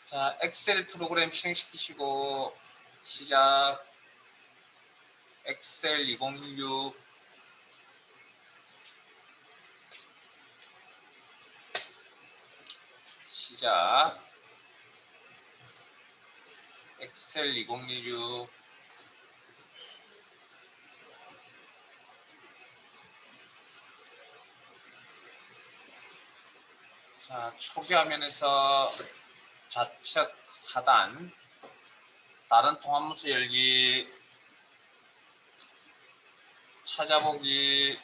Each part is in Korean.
자, 엑셀 프로그램 실행시키시고 시작. 엑셀 2016 시작. 엑셀 2016 자, 초기 화면에서 좌측 하단 다른 통합문서 열기, 찾아보기,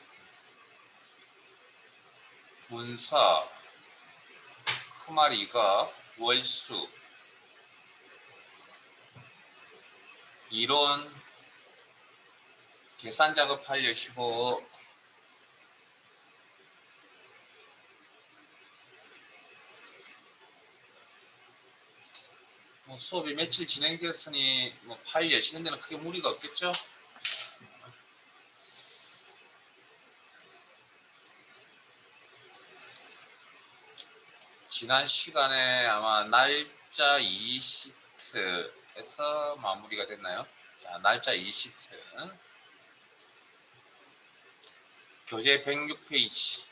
문서, 크말 이거, 월수, 이론, 계산 작업 하려시고 수업이 며칠 진행되었으니 파일 여시는 데는 크게 무리가 없겠죠? 지난 시간에 아마 날짜 2시트에서 마무리가 됐나요? 자, 날짜 2시트. 교재 106페이지.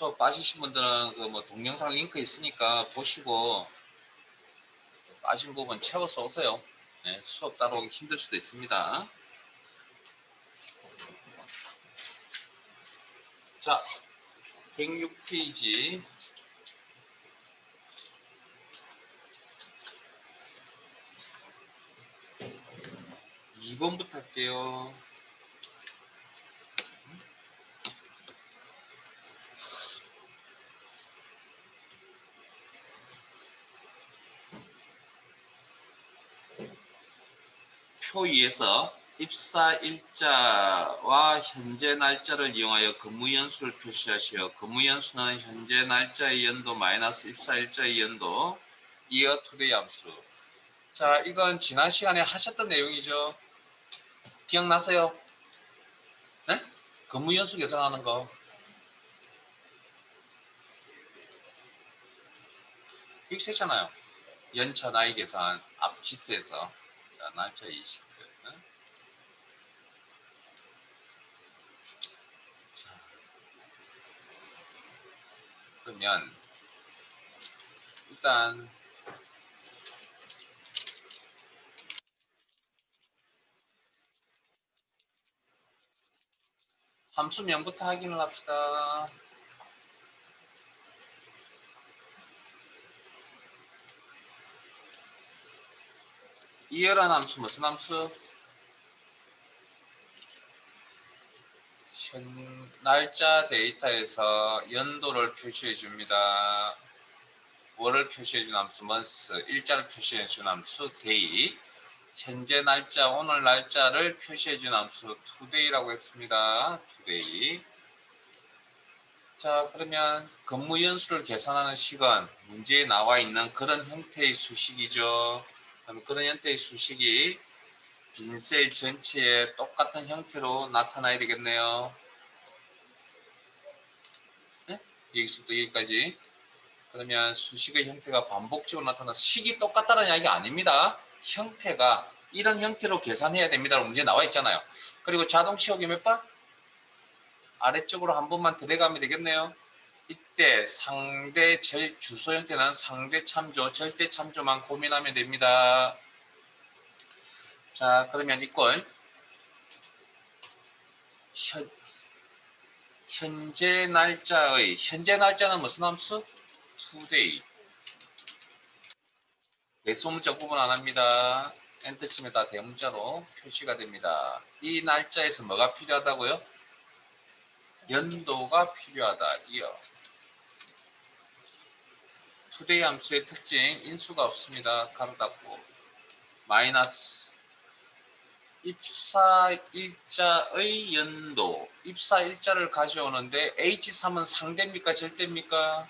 수업 빠지신 분들은 그 동영상 링크 있으니까 보시고 빠진 부분 채워서 오세요. 네, 수업 따라오기 힘들 수도 있습니다. 자, 106페이지. 2번부터 할게요. 표 2에서 입사 일자와 현재 날짜를 이용하여 근무 연수를 표시하시어 근무 연수는 현재 날짜의 연도 마이너스 입사 일자의 연도 이어 투데이 함수. 자, 이건 지난 시간에 하셨던 내용이죠. 기억나세요? 네? 근무 연수 계산하는 거. 익숙하잖아요. 연차 나이 계산 앞 시트에서. 자, 날짜 이 시트. 자, 그러면 일단 함수명부터 확인을 합시다. 이어란 함수 무슨 함수? 날짜 데이터에서 연도를 표시해 줍니다. 월을 표시해 준 함수 month, 일자를 표시해 준 함수 day, 현재 날짜 오늘 날짜를 표시해 준 함수 today라고 했습니다. today. 자, 그러면 근무 연수를 계산하는 식은 문제에 나와 있는 그런 형태의 수식이죠. 그럼 그런 형태의 수식이 빈 셀 전체에 똑같은 형태로 나타나야 되겠네요. 네? 여기서부터 여기까지. 그러면 수식의 형태가 반복적으로 나타나 식이 똑같다는 이야기가 아닙니다. 형태가 이런 형태로 계산해야 됩니다라고 문제 나와 있잖아요. 그리고 자동 치우기 몇 번? 아래쪽으로 한 번만 들어가면 되겠네요. 이때 상대 주소 형태는 상대 참조, 절대 참조만 고민하면 됩니다. 자, 그러면 이걸 현재 날짜는 무슨 함수? today. 대소문자 구분 안 합니다. 엔터 치면 다 대문자로 표시가 됩니다. 이 날짜에서 뭐가 필요하다고요? 연도가 필요하다. 이어. today 함수의 특징, 인수가 없습니다. 가로 닫고. 마이너스. 입사 일자의 연도. 입사 일자를 가져오는데 H3은 상대입니까? 절대입니까?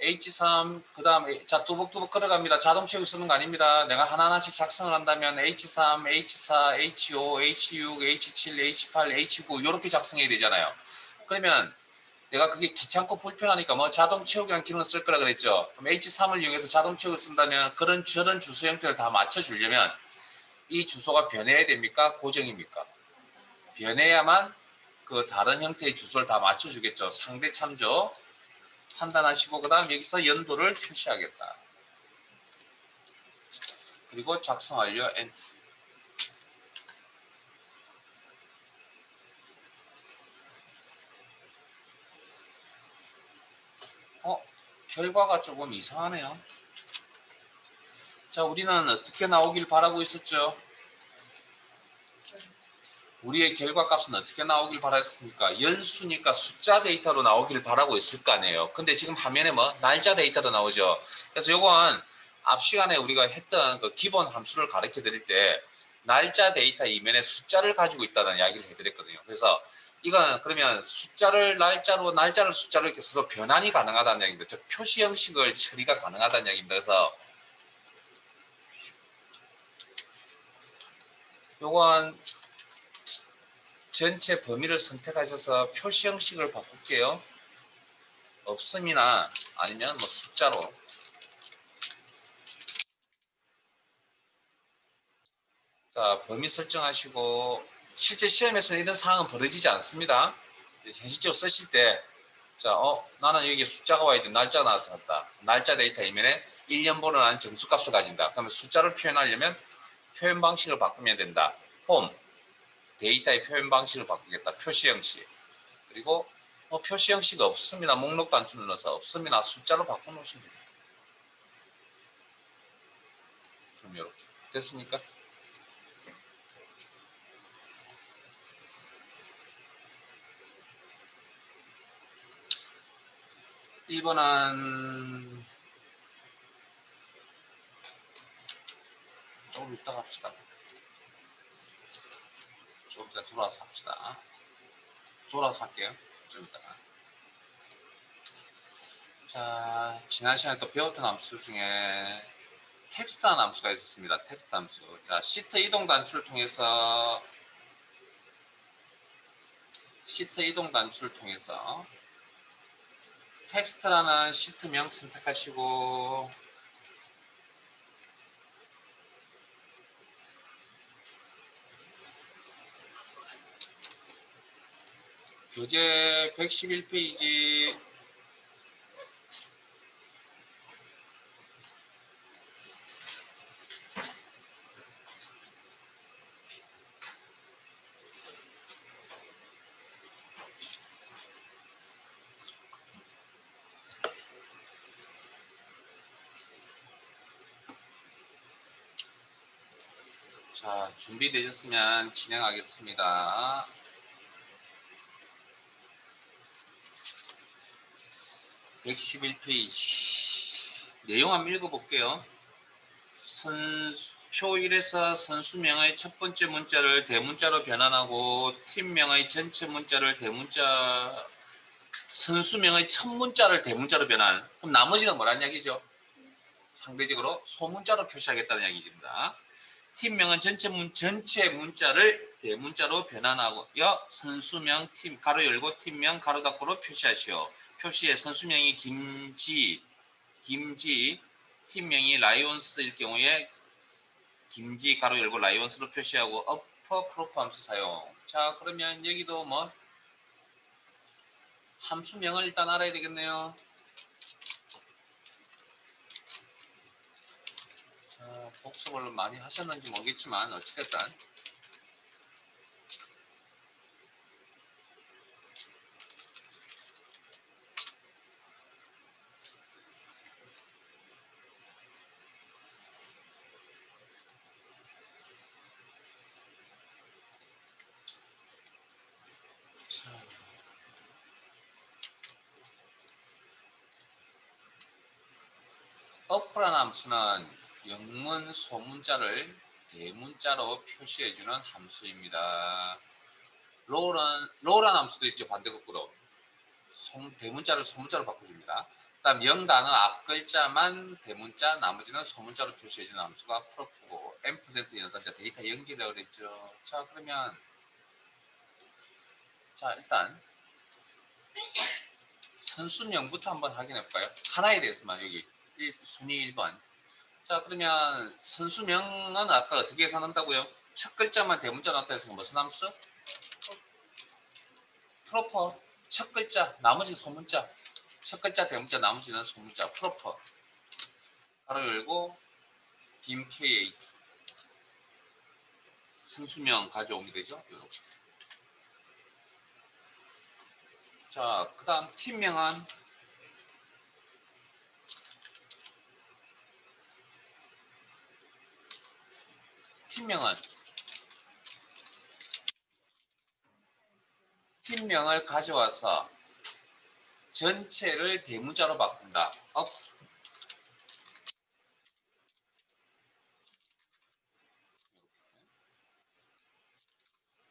H3 그 다음에 자 뚜벅뚜벅 걸어갑니다. 자동 채우기 쓰는 거 아닙니다. 내가 하나하나씩 작성을 한다면 H3, H4, H5, H6, H7, H8, H9 이렇게 작성해야 되잖아요. 그러면 내가 그게 귀찮고 불편하니까 뭐 자동 채우기라는 기능을 쓸 거라 그랬죠. 그럼 H3을 이용해서 자동 채우기 쓴다면 그런 저런 주소 형태를 다 맞춰주려면 이 주소가 변해야 됩니까? 고정입니까? 변해야만 그 다른 형태의 주소를 다 맞춰주겠죠. 상대 참조 판단하시고 그 다음 여기서 연도를 표시하겠다. 그리고 작성 완료 엔터. 결과가 조금 이상하네요. 자, 우리는 어떻게 나오길 바라고 있었죠? 우리의 결과값은 어떻게 나오길 바랐습니까? 연수니까 숫자 데이터로 나오길 바라고 있을 거 아니에요. 근데 지금 화면에 뭐 날짜 데이터로 나오죠. 그래서 요건 앞 시간에 우리가 했던 그 기본 함수를 가르쳐 드릴 때 날짜 데이터 이면에 숫자를 가지고 있다는 이야기를 해드렸거든요. 그래서 이건 그러면 숫자를 날짜로 날짜를 숫자로 이렇게 서로 변환이 가능하다는 이야기입니다. 즉 표시 형식을 처리가 가능하다는 이야기입니다. 그래서 요건 전체 범위를 선택하셔서 표시 형식을 바꿀게요. 없음이나 아니면 뭐 숫자로. 자, 범위 설정하시고 실제 시험에서는 이런 상황은 벌어지지 않습니다. 현실적으로 쓰실 때 자, 나는 여기에 숫자가 와야 돼. 날짜가 나왔다. 날짜 데이터 이면에 1년번호는 한 정수값을 가진다. 그러면 숫자를 표현하려면 표현 방식을 바꾸면 된다. 홈, 데이터의 표현 방식을 바꾸겠다. 표시 형식. 그리고 표시 형식 없습니다. 목록 단추 눌러서 없습니다. 숫자로 바꿔놓으시면 됩니다. 그럼 이렇게 됐습니까? 1번은 조금 이따가 합시다. 좀 이따 돌아와서 합시다. 돌아와서 할게요. 좀 이따가. 자, 지난 시간에 또 배웠던 함수 중에 텍스트한 함수가 있었습니다. 텍스트 함수. 자, 시트 이동 단추를 통해서 텍스트라는 시트명 선택하시고 교재 111페이지 자, 준비되셨으면 진행하겠습니다. 111페이지 내용 한번 읽어볼게요. 표 1에서 선수명의 첫 번째 문자를 대문자로 변환하고 팀명의 전체 문자를 대문자 선수명의 첫 문자를 대문자로 변환. 그럼 나머지는 뭐란 이야기죠? 상대적으로 소문자로 표시하겠다는 이야기입니다. 팀명은 전체 문자를 대문자로 변환하고요. 선수명 팀 가로 열고 팀명 가로 닫고로 표시하시오. 표시에 선수명이 김지, 팀명이 라이온스일 경우에 김지 가로 열고 라이온스로 표시하고 어퍼 프로프 함수 사용. 자, 그러면 여기도 뭐 함수명을 일단 알아야 되겠네요. 자, 복습을 많이 하셨는지 모르겠지만 어찌됐든 어프라는 함수는 영문 소문자를 대문자로 표시해주는 함수입니다. 로우란 함수도 있죠. 반대 거꾸로 대문자를 소문자로 바꿔줍니다. 그다음 영단은 앞글자만 대문자, 나머지는 소문자로 표시해주는 함수가 프로프고 n% 연산자 데이터 연결이라고 그랬죠. 자 그러면 자 일단 선수명부터 한번 확인해볼까요? 하나에 대해서만 여기 순위 1번. 자 그러면 선수명은 아까 어떻게 계산한다고요? 첫 글자만 대문자 나타내서 무슨 함수? 프로퍼. 첫 글자 나머지 소문자. 첫 글자 대문자 나머지는 소문자 프로퍼. 가로 열고 빔 KA 선수명 가져오면 되죠. 이렇게. 자 그 다음 팀명은 팀명을 가져와서 전체를 대문자로 바꾼다.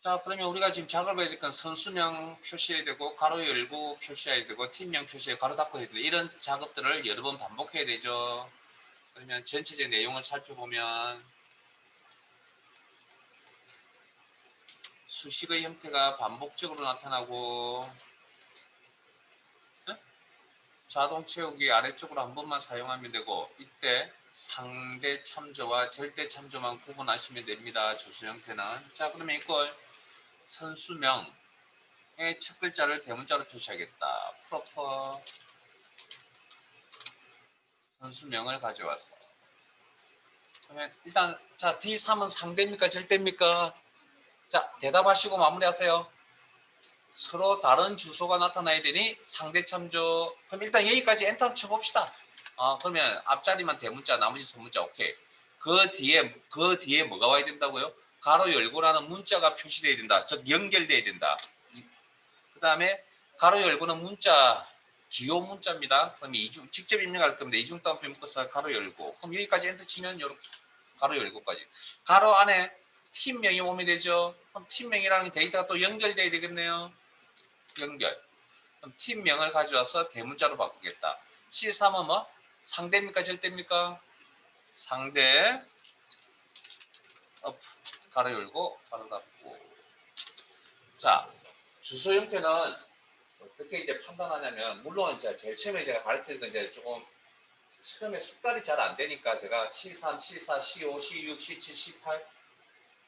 자 그러면 우리가 지금 작업을 해야 될 건 선수명 표시해야 되고 가로 열고 표시해야 되고 팀명 표시해 가로 닫고 해야 되고 이런 작업들을 여러 번 반복해야 되죠. 그러면 전체적 내용을 살펴보면 수식의 형태가 반복적으로 나타나고 자동 채우기 아래쪽으로 한 번만 사용하면 되고 이때 상대 참조와 절대 참조만 구분하시면 됩니다. 주소 형태는. 자 그러면 이걸 선수명의 첫 글자를 대문자로 표시하겠다. 프로퍼 선수명을 가져와서 그러면 일단 자 D3은 상대입니까 절대입니까? 자 대답하시고 마무리하세요. 서로 다른 주소가 나타나야 되니 상대 참조. 그럼 일단 여기까지 엔터 쳐봅시다. 그러면 앞자리만 대문자 나머지 소문자 오케이. 그 뒤에 뭐가 와야 된다고요? 가로 열고라는 문자가 표시돼야 된다. 즉 연결돼야 된다. 그 다음에 가로 열고는 문자 기호 문자입니다. 그럼 이중 직접 입력할 겁니다. 이중 따옴표 묶어서 가로 열고. 그럼 여기까지 엔터 치면 이렇게 가로 열고까지. 가로 안에 팀명이 오면 되죠. 그럼 팀명이랑 데이터가 또 연결돼야 되겠네요. 연결. 그럼 팀명을 가져와서 대문자로 바꾸겠다. C3은 뭐? 상대입니까? 절대입니까? 상대. 가로 열고 가로 닫고. 자, 주소 형태는 어떻게 이제 판단하냐면 물론 제일 처음에 제가 가르칠 때 이제 조금 처음에 숙달이 잘 안 되니까 제가 C3, C4, C5, C6, C7,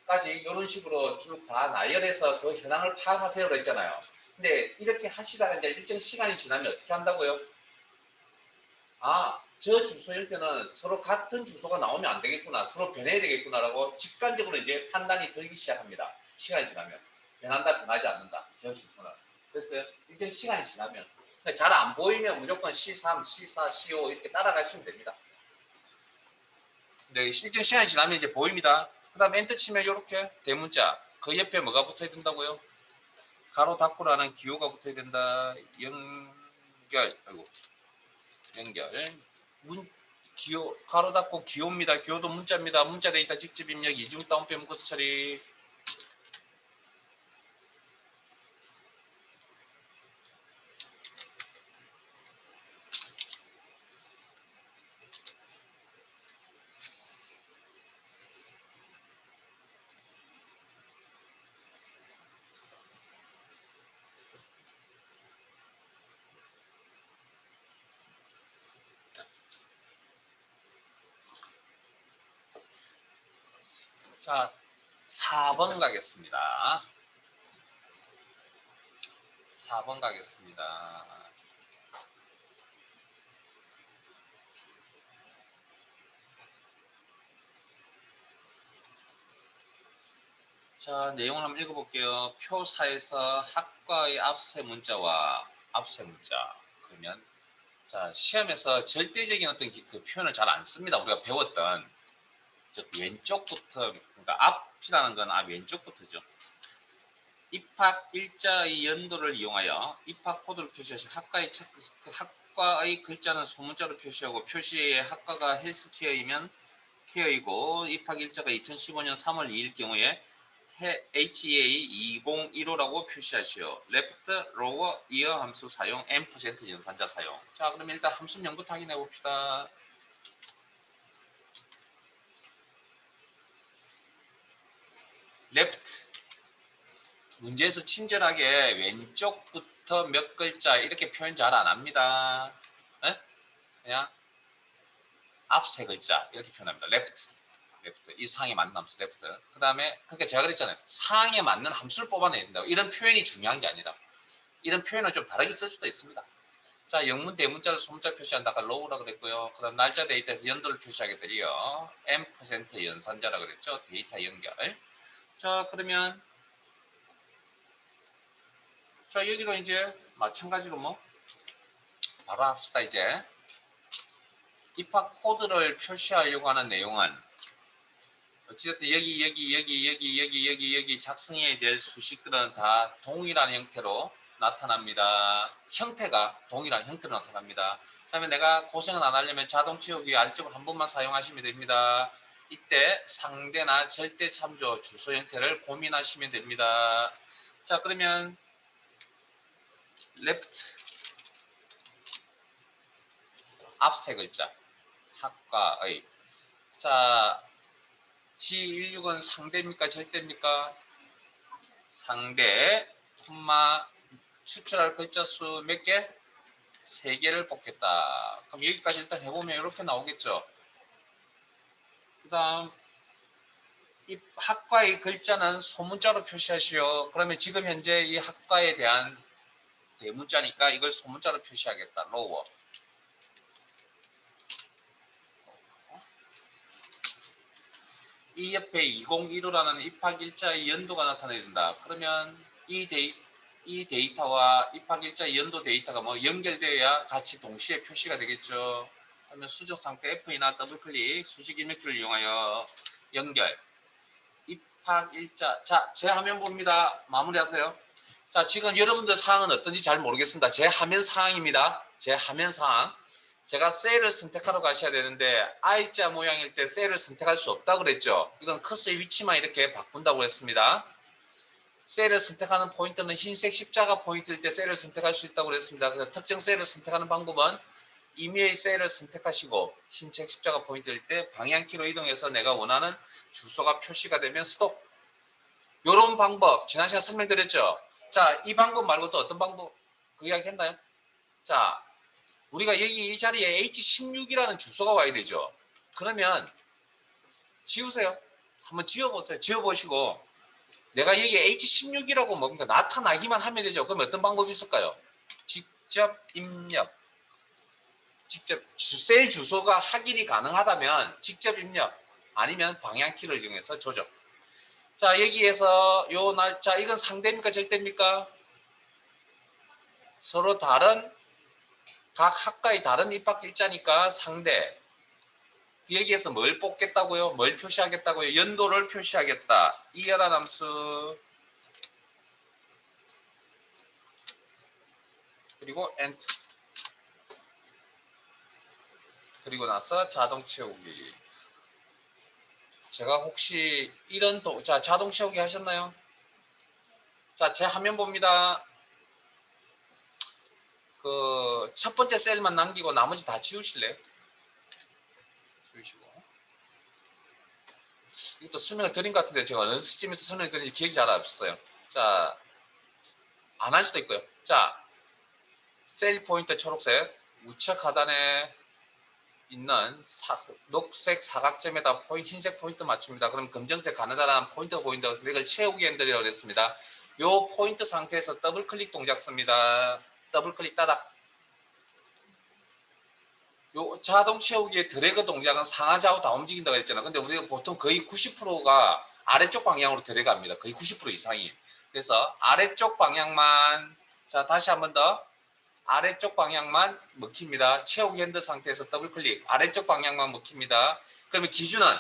C8까지 이런 식으로 쭉 다 나열해서 그 현황을 파악하세요로 했잖아요. 근데 이렇게 하시다가 이제 일정 시간이 지나면 어떻게 한다고요? 저 주소 형태는 서로 같은 주소가 나오면 안 되겠구나. 서로 변해야 되겠구나라고 직관적으로 이제 판단이 들기 시작합니다. 시간이 지나면. 변한다, 변하지 않는다. 저 주소는. 그래서 일정 시간이 지나면. 잘 안 보이면 무조건 C3, C4, C5 이렇게 따라가시면 됩니다. 근데 일정 시간이 지나면 이제 보입니다. 그 다음 엔터 치면 이렇게 대문자. 그 옆에 뭐가 붙어야 된다고요? 가로 닫고라는 기호가 붙어야 된다. 연결. 기호 가로 닫고 기호입니다. 기호도 문자입니다. 문자 데이터 직접 입력 이중 따옴표 묶어서 처리. 자, 4번 가겠습니다. 4번 가겠습니다. 자, 내용을 한번 읽어볼게요. 표사에서 학과의 앞세 문자와 앞세 문자. 그러면 자 시험에서 절대적인 어떤 그 표현을 잘 안 씁니다. 우리가 배웠던 즉 왼쪽부터 그러니까 앞이라는 건 왼쪽부터죠. 입학 일자의 연도를 이용하여 입학 코드를 표시하시고 학과의 글자는 소문자로 표시하고 표시의 학과가 헬스케어이면 케어이고 입학 일자가 2015년 3월 2일 경우에 HEA 2015라고 표시하시오. left lower ear 함수 사용, M% 연산자 사용. 자, 그럼 일단 함수 명부터 확인해 봅시다. left. 문제에서 친절하게 왼쪽부터 몇 글자 이렇게 표현 잘 안 합니다. 에? 그냥 앞 세 글자 이렇게 표현합니다. left. 레프트. 이 상에 맞는 함수 레프트. 그 다음에 그러니까 제가 그랬잖아요. 상에 맞는 함수를 뽑아내야 된다고. 이런 표현이 중요한 게 아니라 이런 표현은 좀 다르게 쓸 수도 있습니다. 자, 영문 대문자를 소문자 표시한다. 아까 low라 그랬고요. 그 다음 날짜 데이터에서 연도를 표시하겠더리요. M% 연산자라 그랬죠. 데이터 연결. 자, 그러면 자, 여기도 이제 마찬가지로 뭐 바로 합시다. 이제 입학 코드를 표시하려고 하는 내용은 어찌됐든 여기 작성해야 될 수식들은 다 동일한 형태로 나타납니다. 형태가 동일한 형태로 나타납니다. 그 다음에 내가 고생은 안 하려면 자동 채우기 아래쪽을 한 번만 사용하시면 됩니다. 이때 상대나 절대 참조 주소 형태를 고민하시면 됩니다. 자, 그러면 left 앞 세 글자 학과의 자 G16은 상대입니까? 절대입니까? 상대, 콤마, 추출할 글자 수 몇 개? 3개를 뽑겠다. 그럼 여기까지 일단 해보면 이렇게 나오겠죠. 그 다음 이 학과의 글자는 소문자로 표시하시오. 그러면 지금 현재 이 학과에 대한 대문자니까 이걸 소문자로 표시하겠다. 로워. 이 옆에 2015라는 입학일자의 연도가 나타나야 된다. 그러면 이 데이터와 입학일자의 연도 데이터가 뭐 연결되어야 같이 동시에 표시가 되겠죠. 그러면 수적 상태 F나 더블클릭 수직 입력줄을 이용하여 연결. 입학일자. 자, 제 화면 봅니다. 마무리하세요. 자, 지금 여러분들 사항은 어떤지 잘 모르겠습니다. 제 화면 사항입니다. 제 화면 사항. 제가 셀을 선택하러 가셔야 되는데 I자 모양일 때 셀을 선택할 수 없다고 그랬죠. 이건 커서의 위치만 이렇게 바꾼다고 했습니다. 셀을 선택하는 포인트는 흰색 십자가 포인트일 때 셀을 선택할 수 있다고 그랬습니다. 그래서 특정 셀을 선택하는 방법은 임의의 셀을 선택하시고 흰색 십자가 포인트일 때 방향키로 이동해서 내가 원하는 주소가 표시가 되면 스톱. 이런 방법 지난 시간 설명드렸죠. 자, 이 방법 말고 또 어떤 방법 그 이야기 했나요? 자, 우리가 여기 이 자리에 H16이라는 주소가 와야 되죠. 그러면 지우세요. 한번 지워보세요. 지워보시고 내가 여기 H16이라고 뭡니까? 나타나기만 하면 되죠. 그럼 어떤 방법이 있을까요? 직접 입력. 직접 셀 주소가 확인이 가능하다면 직접 입력 아니면 방향키를 이용해서 조정. 자, 여기에서 요 날짜 이건 상대입니까? 절대입니까? 서로 다른 각 학과의 다른 입학일자니까 상대. 여기에서 뭘 뽑겠다고요? 뭘 표시하겠다고요? 연도를 표시하겠다. 이하란 함수 그리고 엔트 그리고 나서 자동 채우기. 제가 혹시 이런 자 자동 채우기 하셨나요? 자, 제 화면 봅니다. 그 첫 번째 셀만 남기고 나머지 다 지우실래요? 지우시고. 이것도 설명을 드린 것 같은데 제가 어느 시점에서 설명을 드린지 기억이 잘 없어요. 자, 안 할 수도 있고요. 자, 셀 포인트 초록색 우측 하단에 있는 녹색 사각점에다 흰색 포인트 맞춥니다. 그럼 검정색 가느다란 포인트가 보인다고 해서 이걸 채우기 핸들이라고 했습니다. 이 포인트 상태에서 더블 클릭 동작 씁니다. 더블 클릭 따닥. 요 자동 채우기의 드래그 동작은 상하좌우 다 움직인다고 했잖아요. 근데 우리가 보통 거의 90%가 아래쪽 방향으로 들어갑니다. 거의 90% 이상이. 그래서 아래쪽 방향만 자 다시 한 번 더 아래쪽 방향만 먹힙니다. 채우기 핸들 상태에서 더블 클릭 아래쪽 방향만 먹힙니다. 그러면 기준은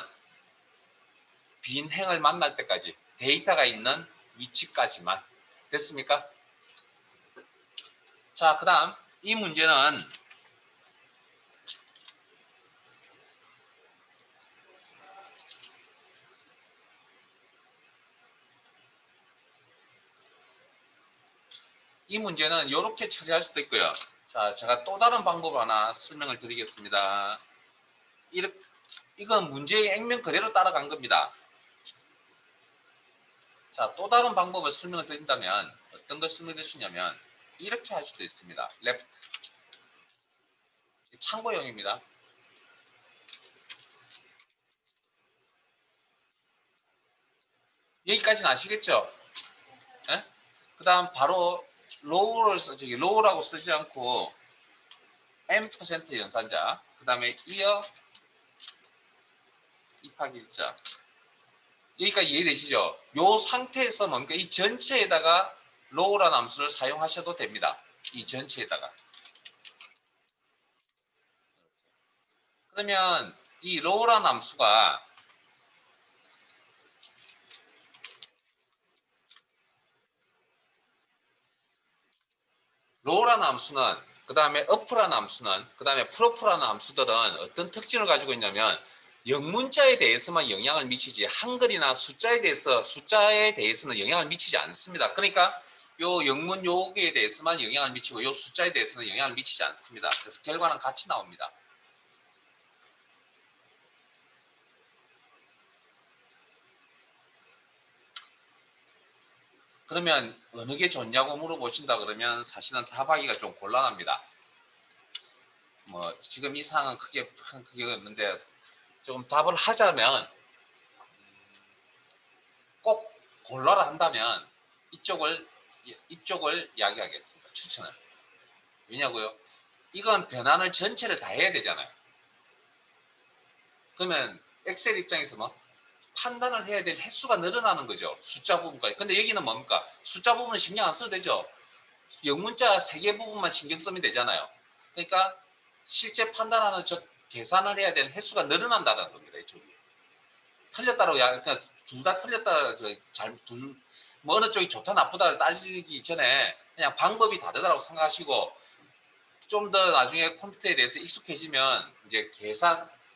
빈 행을 만날 때까지 데이터가 있는 위치까지만 됐습니까? 자, 그 다음 이 문제는 이 문제는 이렇게 처리할 수도 있고요. 자, 제가 또 다른 방법 하나 설명을 드리겠습니다. 이건 문제의 액면 그대로 따라간 겁니다. 자, 또 다른 방법을 설명을 드린다면 어떤 걸 설명해 주시냐면 이렇게 할 수도 있습니다. left. 참고용입니다. 여기까지는 아시겠죠? 예? 그 다음 바로 low라고 쓰지 않고 m% 연산자, 그 다음에 이어 입학일자. 여기까지 이해되시죠? 이 상태에서 뭡니까? 이 전체에다가 low라는 함수를 사용하셔도 됩니다. 이 전체에다가. 그러면 이 low라는 함수가 low라는 함수는 그 다음에 up라는 함수는 그 다음에 prof라는 함수들은 어떤 특징을 가지고 있냐면 영문자에 대해서만 영향을 미치지 한글이나 숫자에 대해서는 영향을 미치지 않습니다. 그러니까 요 영문 요기에 대해서만 영향을 미치고 요 숫자에 대해서는 영향을 미치지 않습니다. 그래서 결과는 같이 나옵니다. 그러면 어느 게 좋냐고 물어보신다 그러면 사실은 답하기가 좀 곤란합니다. 뭐 지금 이 상황은 크게 없는데 조금 답을 하자면 꼭 골라라 한다면 이쪽을 이야기하겠습니다. 추천을. 왜냐고요? 이건 변환을 전체를 다 해야 되잖아요. 그러면 엑셀 입장에서 뭐 판단을 해야 될 횟수가 늘어나는 거죠. 숫자 부분까지. 근데 여기는 뭡니까? 숫자 부분은 신경 안 써도 되죠. 영문자 3개 부분만 신경 쓰면 되잖아요. 그러니까 실제 판단하는 계산을 해야 되는 횟수가 늘어난다는 겁니다. 이쪽이. 틀렸다고 그러니까 둘 다 틀렸다 뭐 어느 쪽이 좋다 나쁘다를 따지기 전에 그냥 방법이 다르다고 생각하시고 좀 더 나중에 컴퓨터에 대해서 익숙해지면 이제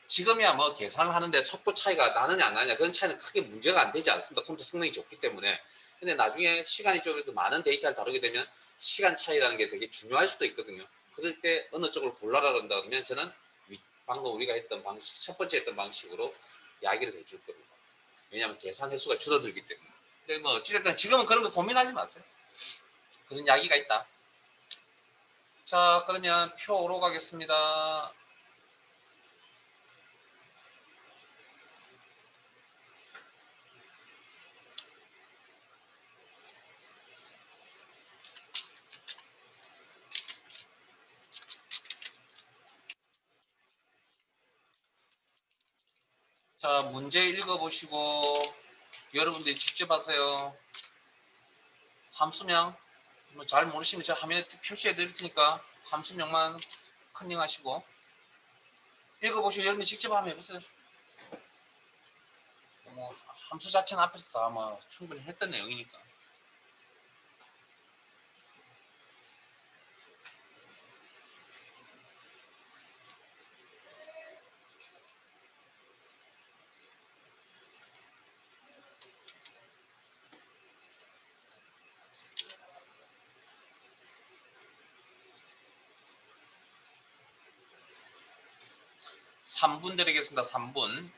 지금이야 뭐 계산을 하는데 속도 차이가 나느냐 안 나느냐 그런 차이는 크게 문제가 안 되지 않습니다. 컴퓨터 성능이 좋기 때문에. 근데 나중에 시간이 좀 해서 많은 데이터를 다루게 되면 시간 차이라는 게 되게 중요할 수도 있거든요. 그럴 때 어느 쪽을 골라라 한다 그러면 저는 방금 우리가 했던 방식, 첫 번째 했던 방식으로 이야기를 해줄 겁니다. 왜냐하면 계산 횟수가 줄어들기 때문에. 근데 뭐 어찌됐든 지금은 그런 거 고민하지 마세요. 그런 이야기가 있다. 자, 그러면 표로 가겠습니다. 자, 문제 읽어보시고 여러분들이 직접 하세요. 함수명 뭐 잘 모르시면 제가 화면에 표시해 드릴 테니까 함수명만 컨닝하시고 읽어보시고 여러분이 직접 한번 해보세요. 뭐 함수 자체는 앞에서 다 뭐 충분히 했던 내용이니까. 삼 분 드리겠습니다. 3분.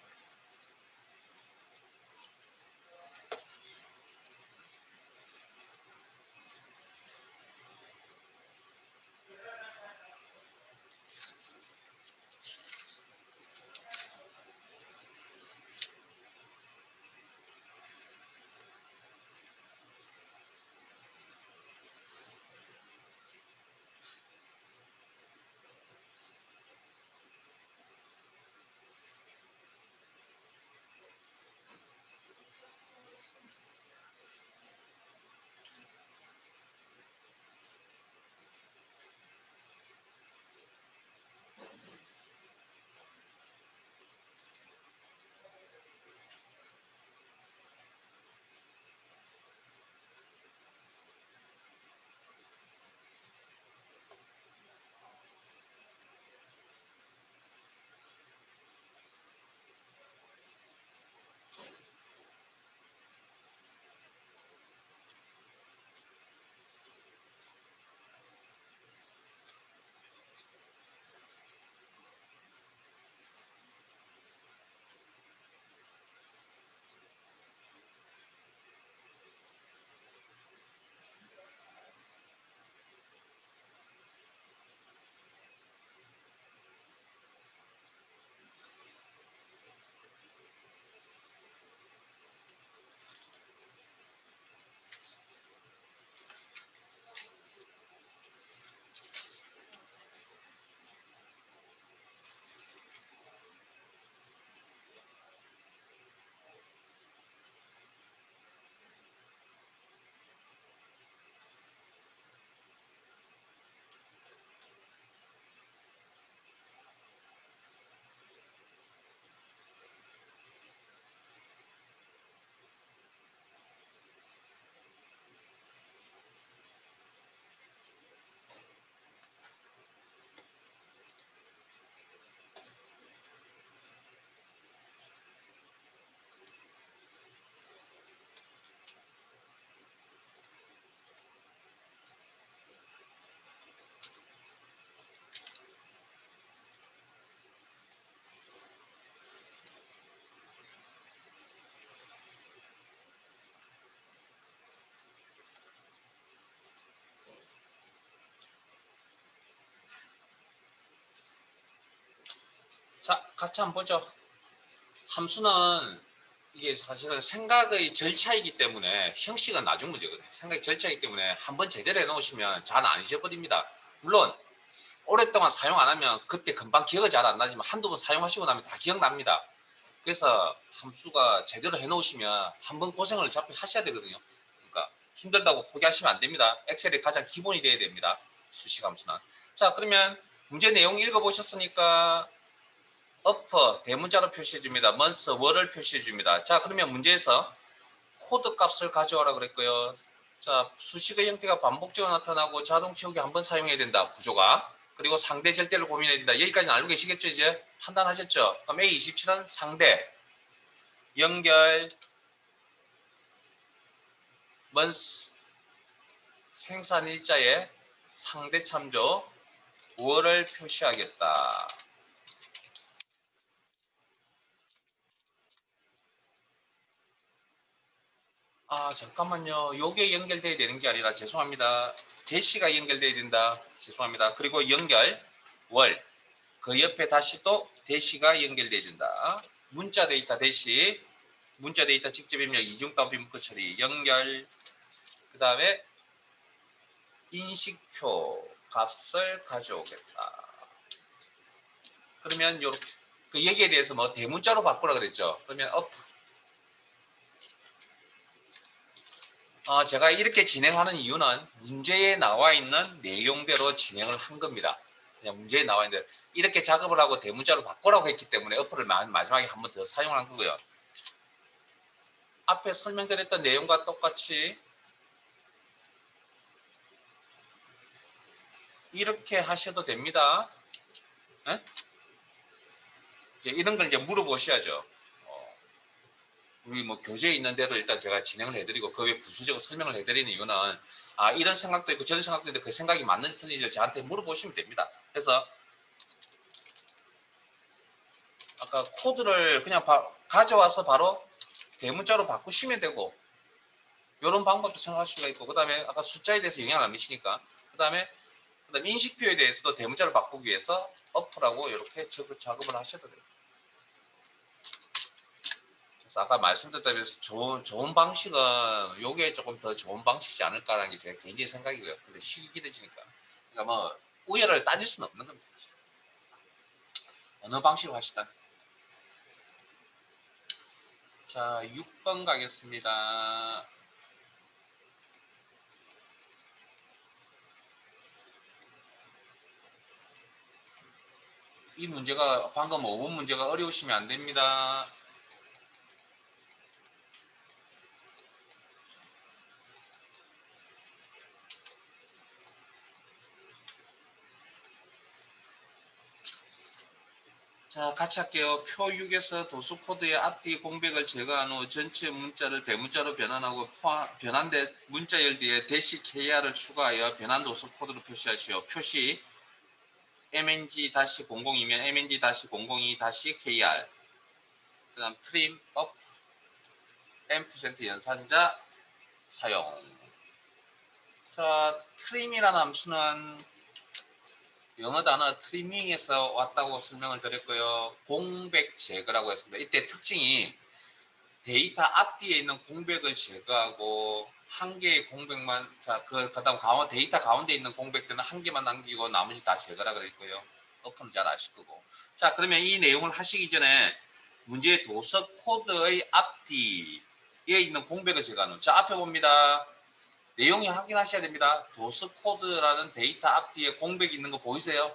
자, 같이 한번 보죠. 함수는 이게 사실은 생각의 절차이기 때문에 형식은 나중 문제거든요. 생각의 절차이기 때문에 한번 제대로 해놓으시면 잘 안 잊어버립니다. 물론 오랫동안 사용 안 하면 그때 금방 기억이 잘 안 나지만 한두 번 사용하시고 나면 다 기억납니다. 그래서 함수가 제대로 해놓으시면 한번 고생을 하셔야 되거든요. 그러니까 힘들다고 포기하시면 안 됩니다. 엑셀이 가장 기본이 돼야 됩니다. 수식 함수는. 자, 그러면 문제 내용 읽어보셨으니까 어퍼 대문자로 표시해 줍니다. month 월을 표시해 줍니다. 자, 그러면 문제에서 코드 값을 가져와라 그랬고요. 자, 수식의 형태가 반복적으로 나타나고 자동 채우기 한번 사용해야 된다. 구조가. 그리고 상대 절대를 고민해야 된다. 여기까지는 알고 계시겠죠? 이제 판단하셨죠? 그럼 A27은 상대 연결 month 생산 일자에 상대 참조 월을 표시하겠다. 아, 잠깐만요. 요게 연결돼야 되는 게 아니라 죄송합니다. 대시가 연결돼야 된다. 죄송합니다. 그리고 연결 월. 그 옆에 다시 또 대시가 연결돼야 된다. 문자 데이터 대시. 문자 데이터 직접 입력 이중따옴 비문구 처리 연결. 그 다음에 인식표 값을 가져오겠다. 그러면 요렇게 그 여기에 대해서 뭐 대문자로 바꾸라 그랬죠. 그러면 제가 이렇게 진행하는 이유는 문제에 나와 있는 내용대로 진행을 한 겁니다. 그냥 문제에 나와 있는데 이렇게 작업을 하고 대문자로 바꾸라고 했기 때문에 어플을 마지막에 한 번 더 사용한 거고요. 앞에 설명드렸던 내용과 똑같이 이렇게 하셔도 됩니다. 에? 이제 이런 걸 이제 물어보셔야죠. 우리 뭐 교재에 있는 대로 일단 제가 진행을 해드리고 그 외에 부수적으로 설명을 해드리는 이유는 이런 생각도 있고 저런 생각도 있는데 그 생각이 맞는지 틀린지 저한테 물어보시면 됩니다. 그래서 아까 코드를 그냥 가져와서 바로 대문자로 바꾸시면 되고 이런 방법도 생각할 수가 있고 그 다음에 아까 숫자에 대해서 영향을 안 미치니까 그 다음에 인식표에 대해서도 대문자로 바꾸기 위해서 어플하고 이렇게 작업을 하셔도 돼요. 그래서 아까 말씀드렸다시피 좋은 방식은 요게 조금 더 좋은 방식이지 않을까라는 게 제 개인적인 생각이고요. 근데 시기 길어지니까 그러니까 뭐 우열을 따질 수는 없는 겁니다. 어느 방식으로 하시든. 자, 6번 가겠습니다. 이 문제가 방금 5번 문제가 어려우시면 안 됩니다. 자, 같이 할게요. 표 6에서 도수 코드의 앞뒤 공백을 제거한 후 전체 문자를 대문자로 변환하고 변환된 문자열 뒤에 대시 KR을 추가하여 변환 도수 코드로 표시하시오. 표시 mng-00이면 mng-002-kr 그 다음 트림 업 m% 연산자 사용. 자, 트림이라는 함수는 영어 단어 트리밍에서 왔다고 설명을 드렸고요. 공백 제거라고 했습니다. 이때 특징이 데이터 앞뒤에 있는 공백을 제거하고 한 개의 공백만 그다음 데이터 가운데 있는 공백들은 한 개만 남기고 나머지 다 제거라 그랬고요. 어플은 잘 아실 거고. 자, 그러면 이 내용을 하시기 전에 문제의 도서 코드의 앞뒤에 있는 공백을 제거하는. 자, 앞에 봅니다. 내용이 확인하셔야 됩니다. 도스 코드라는 데이터 앞뒤에 공백이 있는 거 보이세요?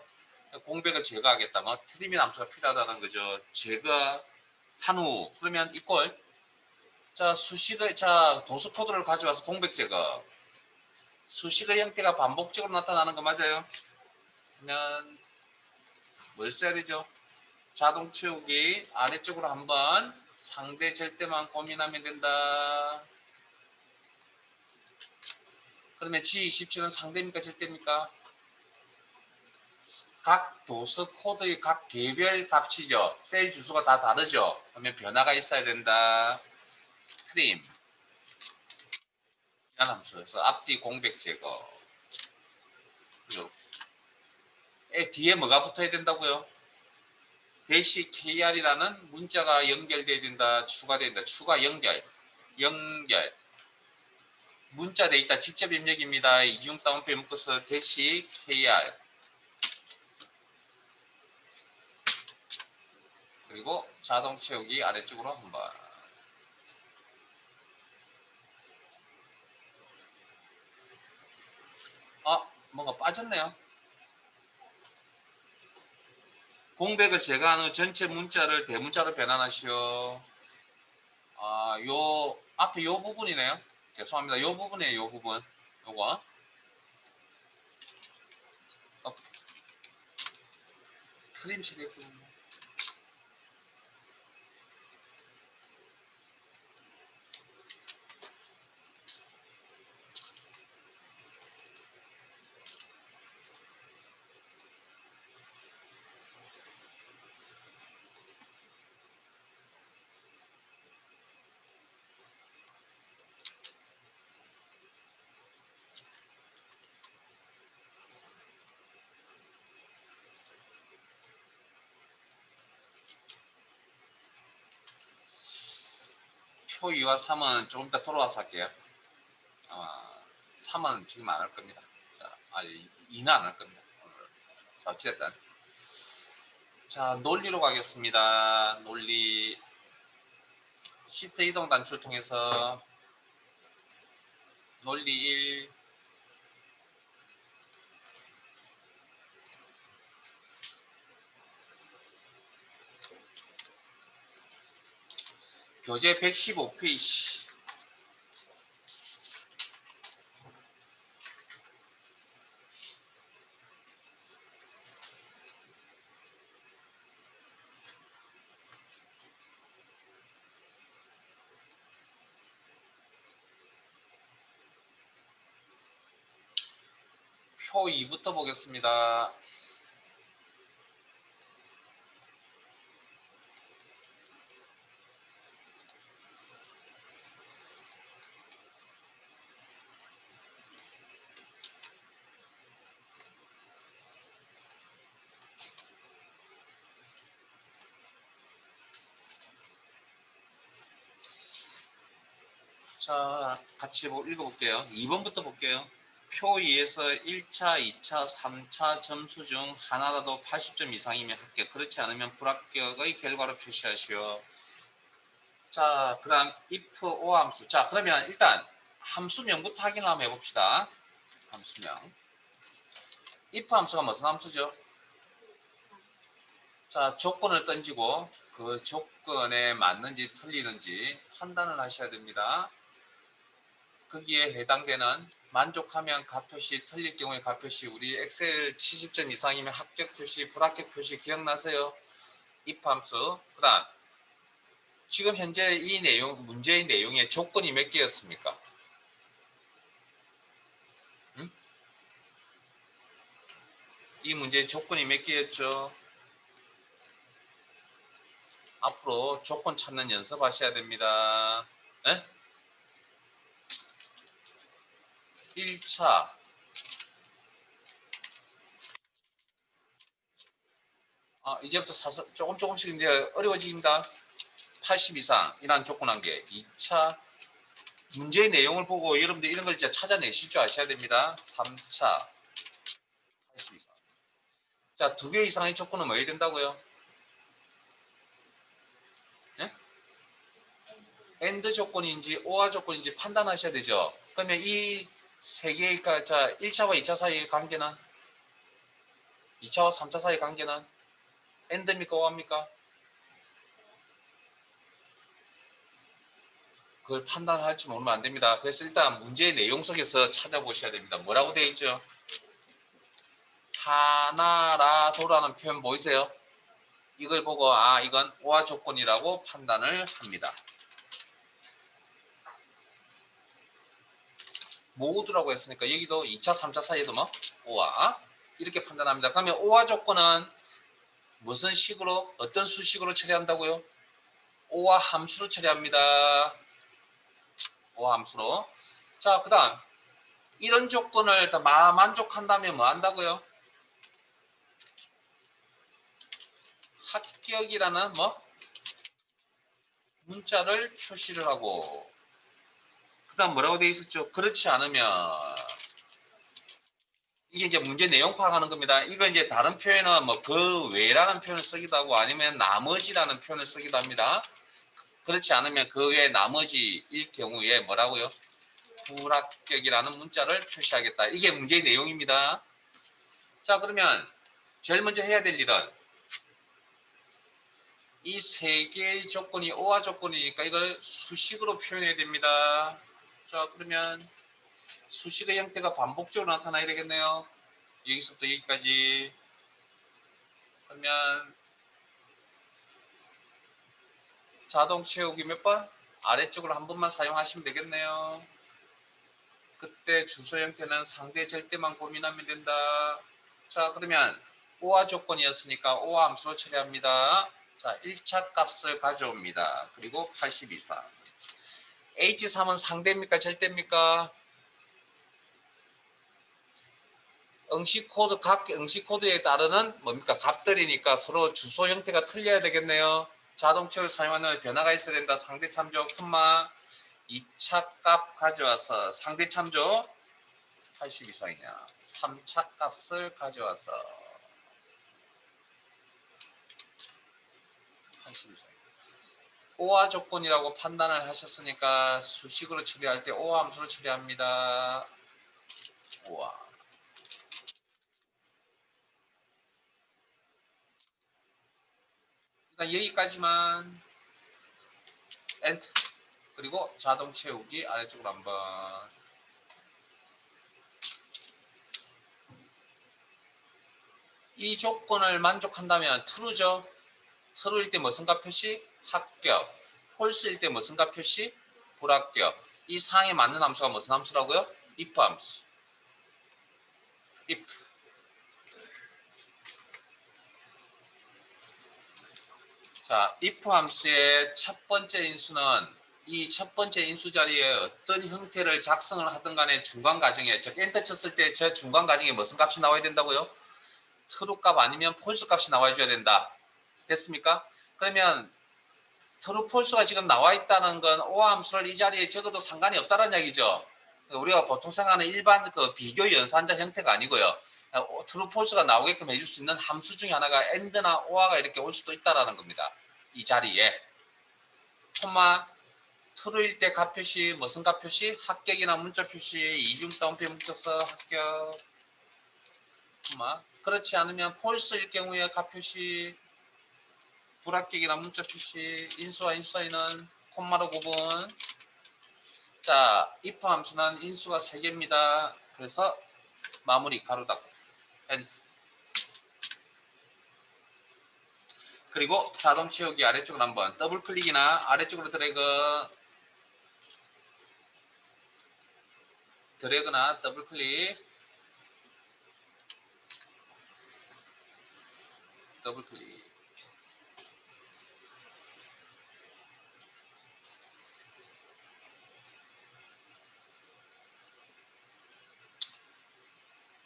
공백을 제거하겠다면 트리밍 함수가 필요하다는 거죠. 제거한 후 그러면 이꼴 도스 코드를 가져와서 공백 제거. 수식의 형태가 반복적으로 나타나는 거 맞아요? 그러면 뭘 써야 되죠? 자동 채우기 아래쪽으로 한번 상대 절대만 고민하면 된다. 그러면 G27은 상대입니까? 절대입니까? 각 도서 코드의 각 개별 값이죠. 셀 주소가 다 다르죠. 그러면 변화가 있어야 된다. 트림 함수에서 앞뒤 공백 제거. 뒤에 뭐가 붙어야 된다고요? 대시 KR이라는 문자가 연결되어야 된다. 추가된다. 추가 연결. 문자 데이터 직접 입력입니다. 이중 다운표 묶어서 대시 KR. 그리고 자동 채우기 아래쪽으로 한번. 뭔가 빠졌네요. 공백을 제거한 후 전체 문자를 대문자로 변환하시오. 요 앞에 요 부분이네요. 죄송합니다. 요 부분이에요. 요 부분. 요거. 크림 칠했고. 표 2와 3은 조금 이따 돌아와서 할게요. 3은 지금 안 할 겁니다. 자, 2는 안 할 겁니다. 자, 어찌됐든. 자, 논리로 가겠습니다. 논리. 시트 이동 단추를 통해서 논리 1. 교재 115페이지. 표 2부터 보겠습니다. 자, 같이 읽어볼게요. 2번부터 볼게요. 표 2에서 1차, 2차, 3차 점수 중 하나라도 80점 이상이면 합격, 그렇지 않으면 불합격의 결과로 표시하시오. 자, 그 다음 if o 함수. 자, 그러면 일단 함수명부터 확인을 한번 해봅시다. 함수명. if 함수가 무슨 함수죠? 자, 조건을 던지고 그 조건에 맞는지 틀리는지 판단을 하셔야 됩니다. 거기에 해당되는 만족하면 가표시, 틀릴 경우에 가표시, 우리 엑셀 70점 이상이면 합격 표시, 불합격 표시 기억나세요? if 함수. 그 다음 지금 현재 이 내용, 문제의 내용에 조건이 몇 개였습니까? 이 문제의 조건이 몇 개였죠? 앞으로 조건 찾는 연습하셔야 됩니다. 네? 1차 이제부터 조금씩 이제 어려워집니다. 80 이상 이란 조건 한 개. 2차 문제의 내용을 보고 여러분들 이런 걸 이제 찾아내실 줄 아셔야 됩니다. 3차 80 이상. 자, 2개 이상의 조건은 뭐 해야 된다고요? 네? AND 조건인지 OR 조건인지 판단하셔야 되죠. 그러면 이 세 개의 자 1차와 2차 사이의 관계는 2차와 3차 사이의 관계는 AND입니까 OR입니까? 그걸 판단할지 모르면 안 됩니다. 그래서 일단 문제의 내용 속에서 찾아보셔야 됩니다. 뭐라고 되어 있죠? 하나라도라는 표현 보이세요? 이걸 보고 이건 OR 조건이라고 판단을 합니다. 모두라고 했으니까 여기도 2차, 3차 사이에도 뭐 OR 이렇게 판단합니다. 그러면 OR 조건은 무슨 식으로 어떤 수식으로 처리한다고요? OR 함수로 처리합니다. OR 함수로. 자, 그 다음 이런 조건을 다 만족한다면 뭐 한다고요? 합격이라는 뭐 문자를 표시를 하고 그 다음 뭐라고 되어 있었죠? 그렇지 않으면 이게 이제 문제 내용 파악하는 겁니다. 이거 이제 다른 표현은 뭐 그 외라는 표현을 쓰기도 하고 아니면 나머지라는 표현을 쓰기도 합니다. 그렇지 않으면 그 외 나머지일 경우에 뭐라고요? 불합격이라는 문자를 표시하겠다. 이게 문제의 내용입니다. 자, 그러면 제일 먼저 해야 될 일은 이 세 개의 조건이 오화 조건이니까 이걸 수식으로 표현해야 됩니다. 자, 그러면 수식의 형태가 반복적으로 나타나야 되겠네요. 여기서부터 여기까지. 그러면 자동 채우기 몇 번? 아래쪽으로 한 번만 사용하시면 되겠네요. 그때 주소 형태는 상대 절대만 고민하면 된다. 자, 그러면 오화 조건이었으니까 오화 함수로 처리합니다. 자, 1차 값을 가져옵니다. 그리고 80 이상. H3은 상대입니까? 절대입니까? 응시 코드, 각 응시 코드에 따르는 뭡니까? 값들이니까 서로 주소 형태가 틀려야 되겠네요. 자동차를 사용하는 변화가 있어야 된다. 상대 참조, 콤마 2차 값 가져와서 상대 참조 80 이상이냐. 3차 값을 가져와서 80 이상. 오화 조건이라고 판단을 하셨으니까 수식으로 처리할 때 오화 함수로 처리합니다. 오화. 일단 여기까지만 엔트. 그리고 자동 채우기 아래쪽으로 한번. 이 조건을 만족한다면 true죠. true일 때 무슨 값 표시? 합격. false일 때 무슨 값 표시? 불합격. 이 상에 맞는 함수가 무슨 함수라고요? if 함수. if. 자, if 함수의 첫 번째 인수는 이 첫 번째 인수 자리에 어떤 형태를 작성을 하든 간에 중간 가정에 즉 엔터 쳤을 때 저 중간 가정에 무슨 값이 나와야 된다고요? true 값 아니면 false 값이 나와줘야 된다. 됐습니까? 그러면 true, false가 지금 나와 있다는 건 오화 함수를 이 자리에 적어도 상관이 없다는 얘기죠. 우리가 보통 생각하는 일반 그 비교 연산자 형태가 아니고요. true, false가 나오게끔 해줄 수 있는 함수 중에 하나가 and나 or가 이렇게 올 수도 있다라는 겁니다. 이 자리에. 콤마 true일 때 값 표시 무슨 값 표시? 합격이나 문자 표시 이중 따옴표 묶여서 합격. 콤마 그렇지 않으면 false일 경우에 값 표시 불합격이나 문자 표시 인수와 인수 사이는 콤마로 구분. 자, if 함수는 인수가 3개입니다. 그래서 마무리 가로 닫고 엔드. 그리고 자동 채우기 아래쪽으로 한번 더블 클릭이나 아래쪽으로 드래그나 더블 클릭 더블 클릭.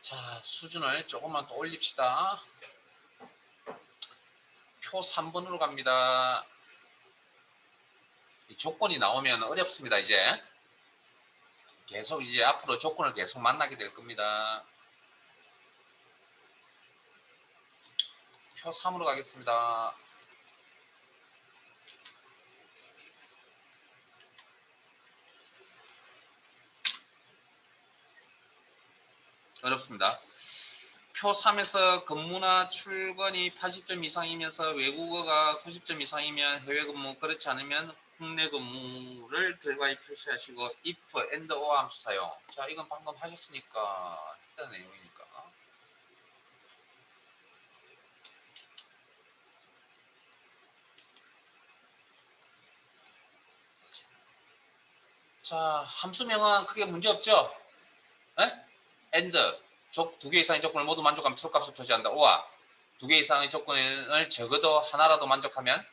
자, 수준을 조금만 더 올립시다. 표 3번으로 갑니다. 이 조건이 나오면 어렵습니다. 이제 계속 이제 앞으로 조건을 계속 만나게 될 겁니다. 표 3으로 가겠습니다. 어렵습니다. 표 3에서 근무나 출근이 80점 이상이면서 외국어가 90점 이상이면 해외 근무, 그렇지 않으면 국내 근무를 결과에 표시하시고 if, and, or 함수 사용. 자, 이건 방금 하셨으니까 했던 내용이니까. 자, 함수명은 크게 문제 없죠? 에? and, 두 개 이상의 조건을 모두 만족하면 true값을 표시한다. or, 두 개 이상의 조건을 적어도 하나라도 만족하면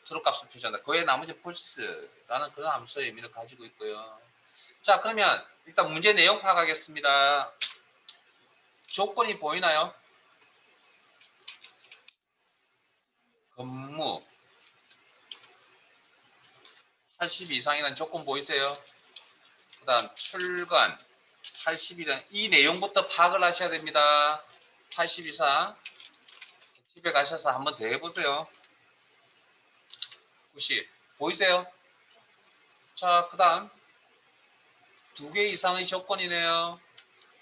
true값을 표시한다. 그의 나머지 false라는 그런 함수의 의미를 가지고 있고요. 자, 그러면 일단 문제 내용 파악하겠습니다. 조건이 보이나요? 근무 80 이상이라는 조건 보이세요? 그 다음 출근 80이라는 이 내용부터 파악을 하셔야 됩니다. 80 이상 집에 가셔서 한번 더 해보세요. 90 보이세요? 자, 그 다음 2개 이상의 조건이네요.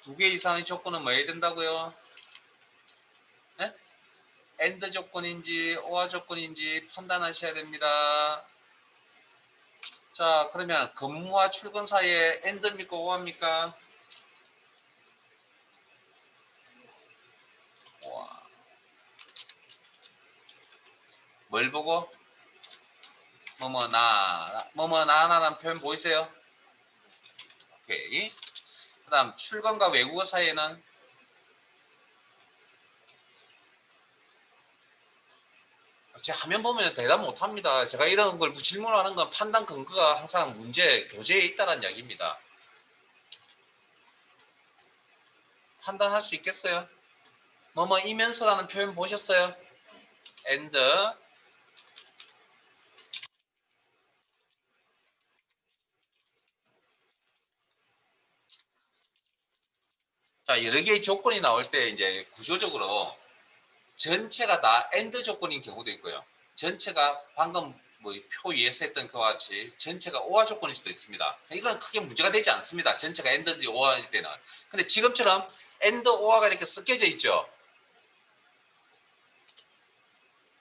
2개 이상의 조건은 뭐 해야 된다고요? 네? AND 조건인지 OR 조건인지 판단하셔야 됩니다. 자, 그러면 근무와 출근 사이에 AND입니까 OR입니까? OR. 뭘 보고? 뭐뭐나라는 표현 보이세요? 오케이. 그 다음 출근과 외국어 사이에는 제 화면 보면 대답 못합니다. 제가 이런 걸 질문하는 건 판단 근거가 항상 문제 교재에 있다는 이야기입니다. 판단할 수 있겠어요? 뭐뭐이면서라는 표현 보셨어요? and 자, 여러 개의 조건이 나올 때 이제 구조적으로 전체가 다 AND 조건인 경우도 있고요. 전체가 방금 뭐 표 위에서 했던 그와 같이 전체가 OR 조건일 수도 있습니다. 이건 크게 문제가 되지 않습니다. 전체가 AND인지 OR일 때는. 근데 지금처럼 AND, OR가 이렇게 섞여져 있죠.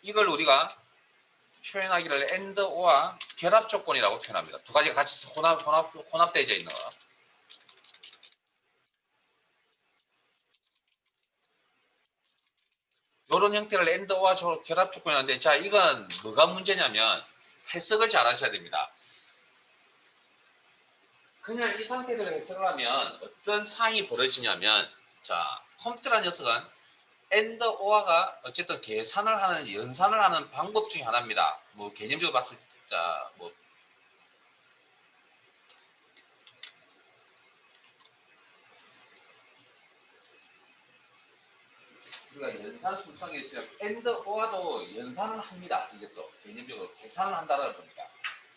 이걸 우리가 표현하기를 AND, OR 결합 조건이라고 표현합니다. 두 가지가 같이 혼합되어 있는 거. 이런 형태를 AND, OR 결합 조건이라는데 자, 이건 뭐가 문제냐면 해석을 잘 하셔야 됩니다. 그냥 이 상태대로 해석을 하면 어떤 상황이 벌어지냐면 자, 컴퓨터라는 녀석은 AND, OR가 어쨌든 계산을 하는 연산을 하는 방법 중에 하나입니다. 뭐 개념적으로 봤을 때 뭐 우리가 연산 수성에 지금 AND, OR도 연산을 합니다. 이것도 개념적으로 계산을 한다는 겁니다.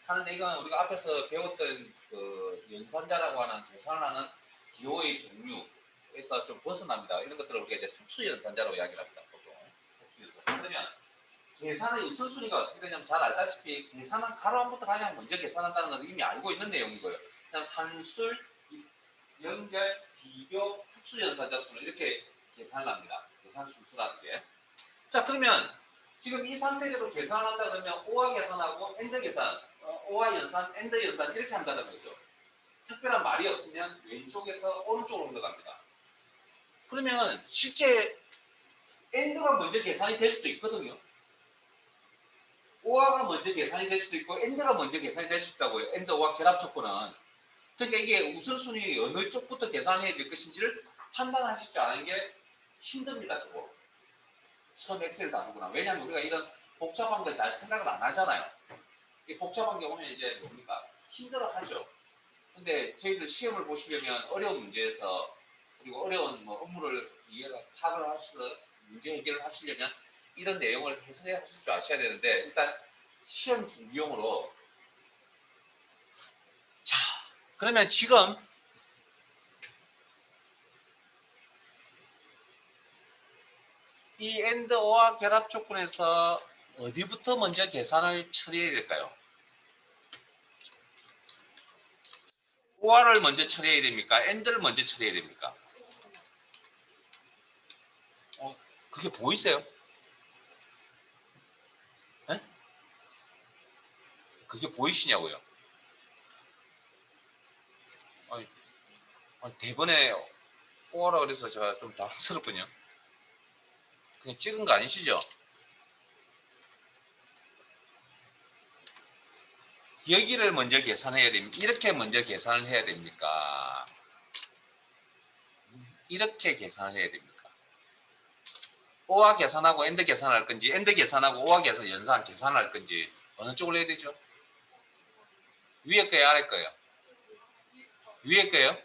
하는데 이건 우리가 앞에서 배웠던 그 연산자라고 하는 계산을 하는 기호의 종류에서 좀 벗어납니다. 이런 것들을 우리가 이제 특수 연산자라고 이야기를 합니다. 보통 특수 연산. 그러면 계산의 우선순위가 어떻게 되냐면 잘 알다시피 계산은 가로안부터 가장 먼저 계산한다는 건 이미 알고 있는 내용이고요. 그냥 산술, 연결, 비교, 특수 연산자 수는 이렇게 계산을 합니다. 계산 순서라는 게. 자, 그러면 지금 이 상태대로 계산을 한다 그러면 O와 계산하고 AND 계산, O와 연산, AND 연산 이렇게 한다는 거죠. 특별한 말이 없으면 왼쪽에서 오른쪽으로 흘러갑니다. 그러면 실제 AND가 먼저 계산이 될 수도 있거든요. OR가 먼저 계산이 될 수도 있고 AND가 먼저 계산이 될 수 있다고요. AND, OR 결합 조건은. 그러니까 이게 우선순위 어느 쪽부터 계산해야 될 것인지를 판단하실 줄 아는 게 힘듭니다. 저거. 처음 엑셀 다루구나. 왜냐하면 우리가 이런 복잡한 걸 잘 생각을 안 하잖아요. 이 복잡한 게 오면 이제 뭡니까? 힘들어 하죠. 근데 저희들 시험을 보시려면 어려운 문제에서 그리고 어려운 뭐 업무를 이해가 파악을 하셔서 문제 해결을 하시려면 이런 내용을 해석해 하실 줄 아셔야 되는데 일단 시험 준비용으로 자 그러면 지금 이 AND OR 결합 조건에서 어디부터 먼저 계산을 처리해야 될까요? OR을 먼저 처리해야 됩니까? AND를 먼저 처리해야 됩니까? 그게 보이세요? 에? 그게 보이시냐고요? 아니, 대본에 OR라 그래서 제가 좀 당황스럽군요. 그냥 찍은 거 아니시죠? 여기를 먼저 계산해야 됩니다. 이렇게 먼저 계산을 해야 됩니까? 이렇게 계산을 해야 됩니까? O와 계산하고 AND 계산할 건지 AND 계산하고 O와 계산 연산 계산할 건지 어느 쪽을 해야 되죠? 위에 거예요? 아래 거예요? 위에 거예요?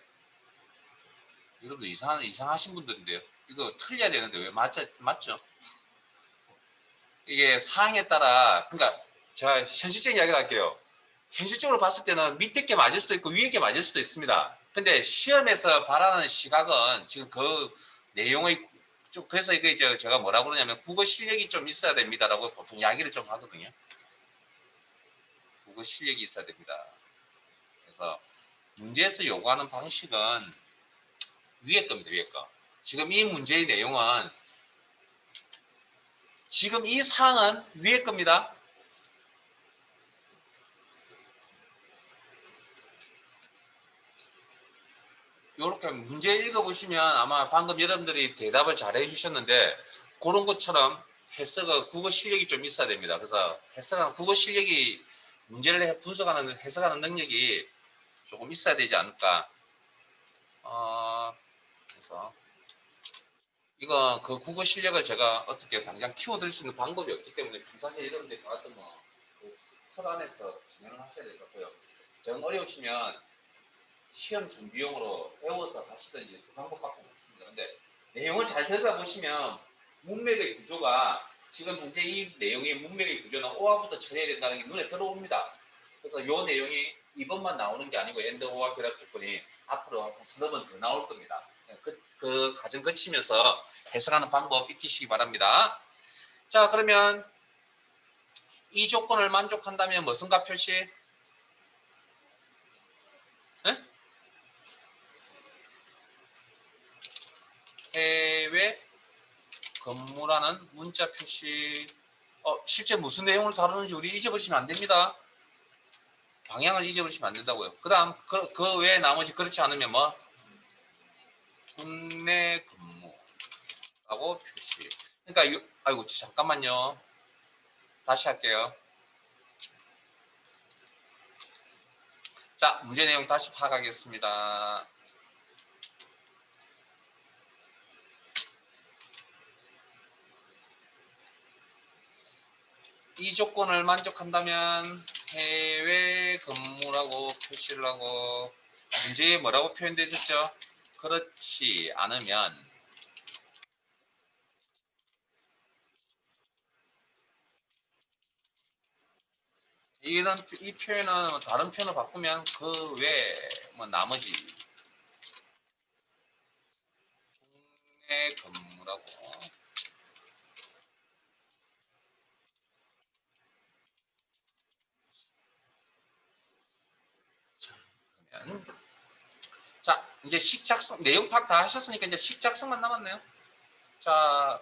여러분들 이상하신 분들인데요. 이거 틀려야 되는데 왜 맞죠? 이게 사항에 따라, 그러니까 제가 현실적인 이야기를 할게요. 현실적으로 봤을 때는 밑에 게 맞을 수도 있고 위에 게 맞을 수도 있습니다. 근데 시험에서 바라는 시각은 지금 그 내용의 그래서 이게 제가 뭐라고 그러냐면 국어 실력이 좀 있어야 됩니다라고 보통 이야기를 좀 하거든요. 국어 실력이 있어야 됩니다. 그래서 문제에서 요구하는 방식은 위에 겁니다. 위에 거. 지금 이 문제의 내용은 지금 이 사항은 위에 겁니다. 이렇게 문제 읽어보시면 아마 방금 여러분들이 대답을 잘 해주셨는데 그런 것처럼 해석은 국어 실력이 좀 있어야 됩니다. 그래서 해석은 국어 실력이 문제를 분석하는 해석하는 능력이 조금 있어야 되지 않을까. 그래서 이거 그 국어 실력을 제가 어떻게 당장 키워드릴 수 있는 방법이 없기 때문에 사실 여러분들이 같은 틀 안에서 진행을 하셔야 될 것 같고요. 정 어려우시면 시험 준비용으로 배워서 하시든지 그 방법밖에 없습니다. 근데 내용을 잘 들여다보시면 문맥의 구조가 지금 현재 이 내용의 문맥의 구조는 오화부터 처리해야 된다는 게 눈에 들어옵니다. 그래서 이 내용이 이번만 나오는 게 아니고 엔드 오화 결합 조건이 앞으로 한 서너 번 더 나올 겁니다. 그 과정 거치면서 해석하는 방법 익히시기 바랍니다. 자, 그러면 이 조건을 만족한다면 무슨가 표시? 네? 해외 근무라는 문자 표시. 실제 무슨 내용을 다루는지 우리 잊어버리시면 안 됩니다. 방향을 잊어버리시면 안 된다고요. 그 다음 그 외에 나머지 그렇지 않으면 뭐 국내 근무라고 표시. 그러니까 아이고 잠깐만요. 다시 할게요. 자, 문제 내용 다시 파악하겠습니다. 이 조건을 만족한다면 해외 근무라고 표시를 하고 문제에 뭐라고 표현되어 있었죠? 그렇지 않으면 이 표현은 다른 표현을 바꾸면 그 외 뭐 나머지 국내 근무라고. 자, 그러면 자 이제 식작성 내용 파악 다 하셨으니까 이제 식작성만 남았네요. 자,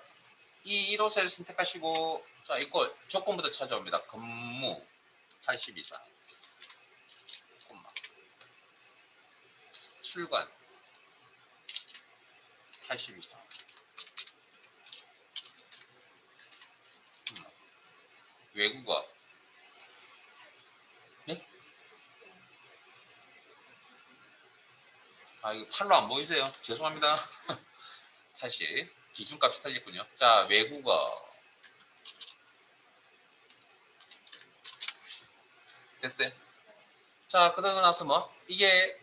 이 1호셀 선택하시고 자 이거 조건부터 찾아옵니다. 근무 80 이상, 출근 80 이상, 외국어. 네? 아 이거 팔로 안 보이세요? 죄송합니다. 80 기준값이 틀렸군요. 자, 외국어 됐어요? 자, 그러고 나서 뭐 이게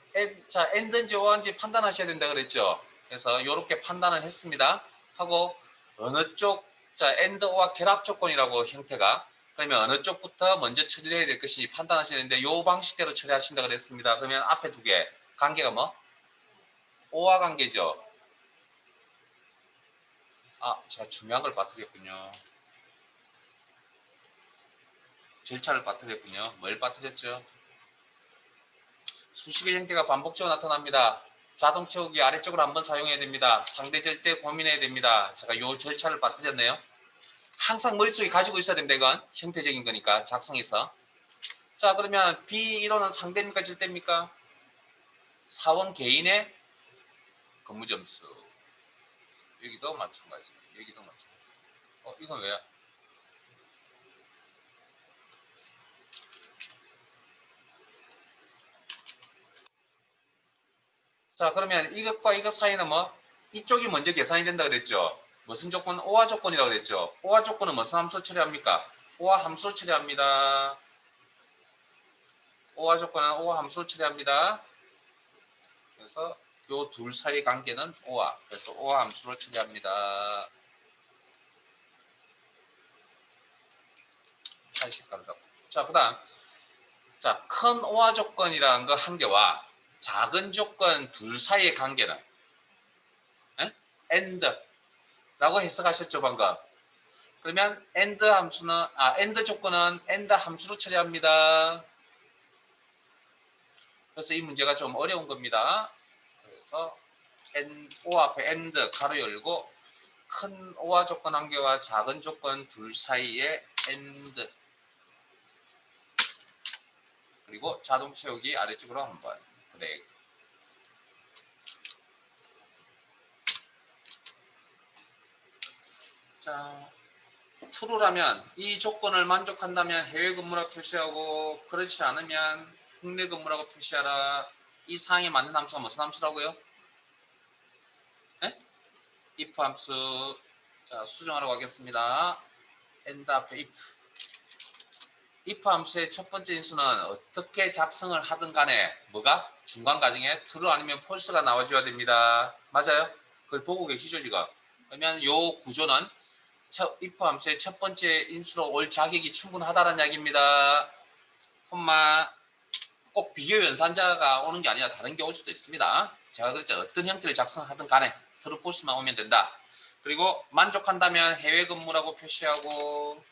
자 엔드인지 오인지 판단하셔야 된다 그랬죠. 그래서 이렇게 판단을 했습니다. 하고 어느 쪽, 자 엔드 오와 결합 조건이라고 형태가. 그러면 어느 쪽부터 먼저 처리를 해야 될 것인지 판단하셔야 되는데 이 방식대로 처리하신다 그랬습니다. 그러면 앞에 두 개 관계가 뭐 오와 관계죠. 아, 제가 중요한 걸 빠뜨렸군요. 절차를 빠뜨렸군요. 뭘 빠뜨렸죠? 수식의 형태가 반복적으로 나타납니다. 자동 채우기 아래쪽으로 한번 사용해야 됩니다. 상대 절대 고민해야 됩니다. 제가 요 절차를 빠뜨렸네요. 항상 머릿속에 가지고 있어야 됩니다. 이건 형태적인 거니까 작성해서. 자, 그러면 B1호는 상대입니까 절대입니까? 사원 개인의 근무 점수. 여기도 마찬가지. 여기도 마찬가지. 이건 왜요? 자, 그러면 이것과 이것 사이는 뭐 이쪽이 먼저 계산이 된다 그랬죠. 무슨 조건? 오화 조건이라고 그랬죠. 오화 조건은 무슨 함수 처리합니까? 오화 함수 처리합니다. 오화 조건은 오화 함수 처리합니다. 그래서 요 둘 사이 관계는 오화. 그래서 오화 함수로 처리합니다. 80가로다. 자, 그다음 자, 큰 오화 조건이라는 거 한 개와 작은 조건 둘 사이의 관계는 and라고 해석하셨죠, 방금. 그러면 and 함수는 and 조건은 and 함수로 처리합니다. 그래서 이 문제가 좀 어려운 겁니다. 그래서 O 앞에 and 가로 열고 큰 O화 조건 한 개와 작은 조건 둘 사이에 and 그리고 자동 채우기 아래쪽으로 한번 브레이크. 자, true라면 이 조건을 만족한다면 해외 근무라고 표시하고 그렇지 않으면 국내 근무라고 표시하라. 이 사항에 맞는 함수가 무슨 함수라고요? 네? if 함수. 자, 수정하러 가겠습니다. and 앞에 if 함수의 첫 번째 인수는 어떻게 작성을 하든 간에 뭐가? 중간 가정에 true 아니면 false가 나와줘야 됩니다. 맞아요? 그걸 보고 계시죠 지금? 그러면 요 구조는 if 함수의 첫 번째 인수로 올 자격이 충분하다는 이야기입니다. 콤마 꼭 비교 연산자가 오는 게 아니라 다른 게 올 수도 있습니다. 제가 그랬죠. 어떤 형태를 작성하든 간에 true, false만 오면 된다. 그리고 만족한다면 해외 근무라고 표시하고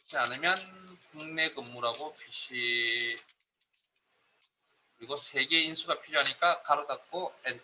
그렇지 않으면 국내 근무라고 표시. 그리고 세 개의 인수가 필요하니까 가로 닫고 엔트.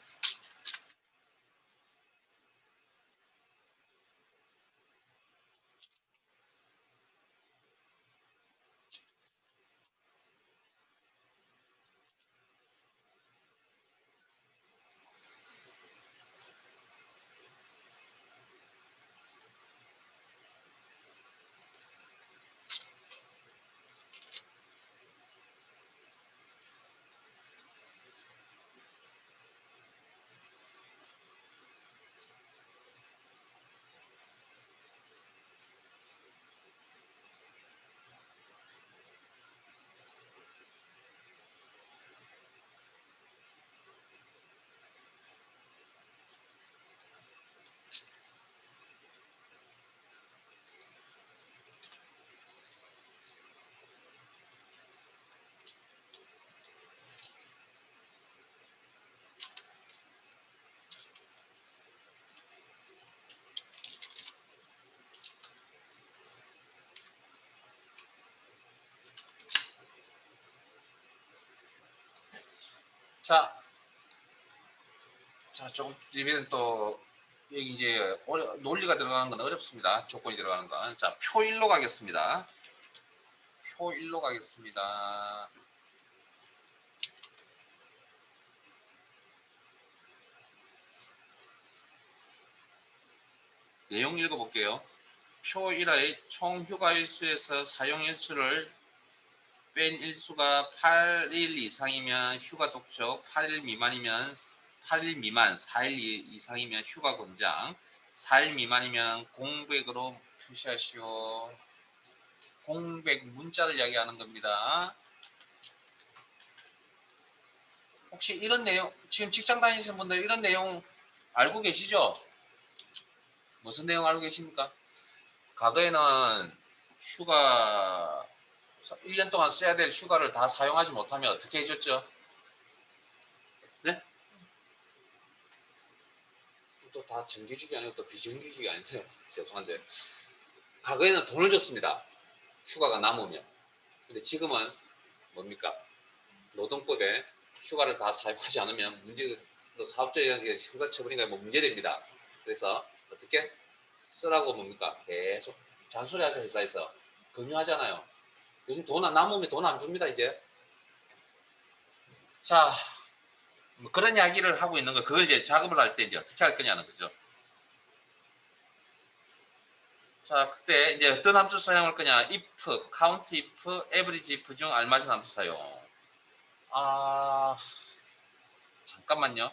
자, 조금 이번엔 또 여기 이제 논리가 들어가는 건 어렵습니다. 조건이 들어가는 건. 자, 표 1로 가겠습니다. 표 1로 가겠습니다. 내용 읽어볼게요. 표 1의 총 휴가 일수에서 사용 일수를 뺀 일수가 8일 이상이면 휴가 독촉, 8일 미만이면 8일 미만, 4일 이상이면 휴가 권장, 4일 미만이면 공백으로 표시하시오. 공백 문자를 이야기하는 겁니다. 혹시 이런 내용, 지금 직장 다니시는 분들 이런 내용 알고 계시죠? 무슨 내용 알고 계십니까? 과거에는 휴가 1년 동안 써야 될 휴가를 다 사용하지 못하면 어떻게 해줬죠? 네? 또 다 정규직이 아니고 또 비정규직이 아니세요? 죄송한데 과거에는 돈을 줬습니다. 휴가가 남으면. 근데 지금은 뭡니까? 노동법에 휴가를 다 사용하지 않으면 문제, 사업자에 대한 형사처분인가 뭐 문제됩니다. 그래서 어떻게 쓰라고 뭡니까? 계속 잔소리하죠. 회사에서 금요하잖아요. 요즘 돈 안 남으면 돈 안 줍니다. 이제. 자, 뭐 그런 이야기를 하고 있는 거. 그걸 이제 작업을 할 때 이제 어떻게 할 거냐는 거죠. 자, 그때 이제 어떤 함수 사용할 거냐? if, count if, average if 중 알맞은 함수 사용. 잠깐만요.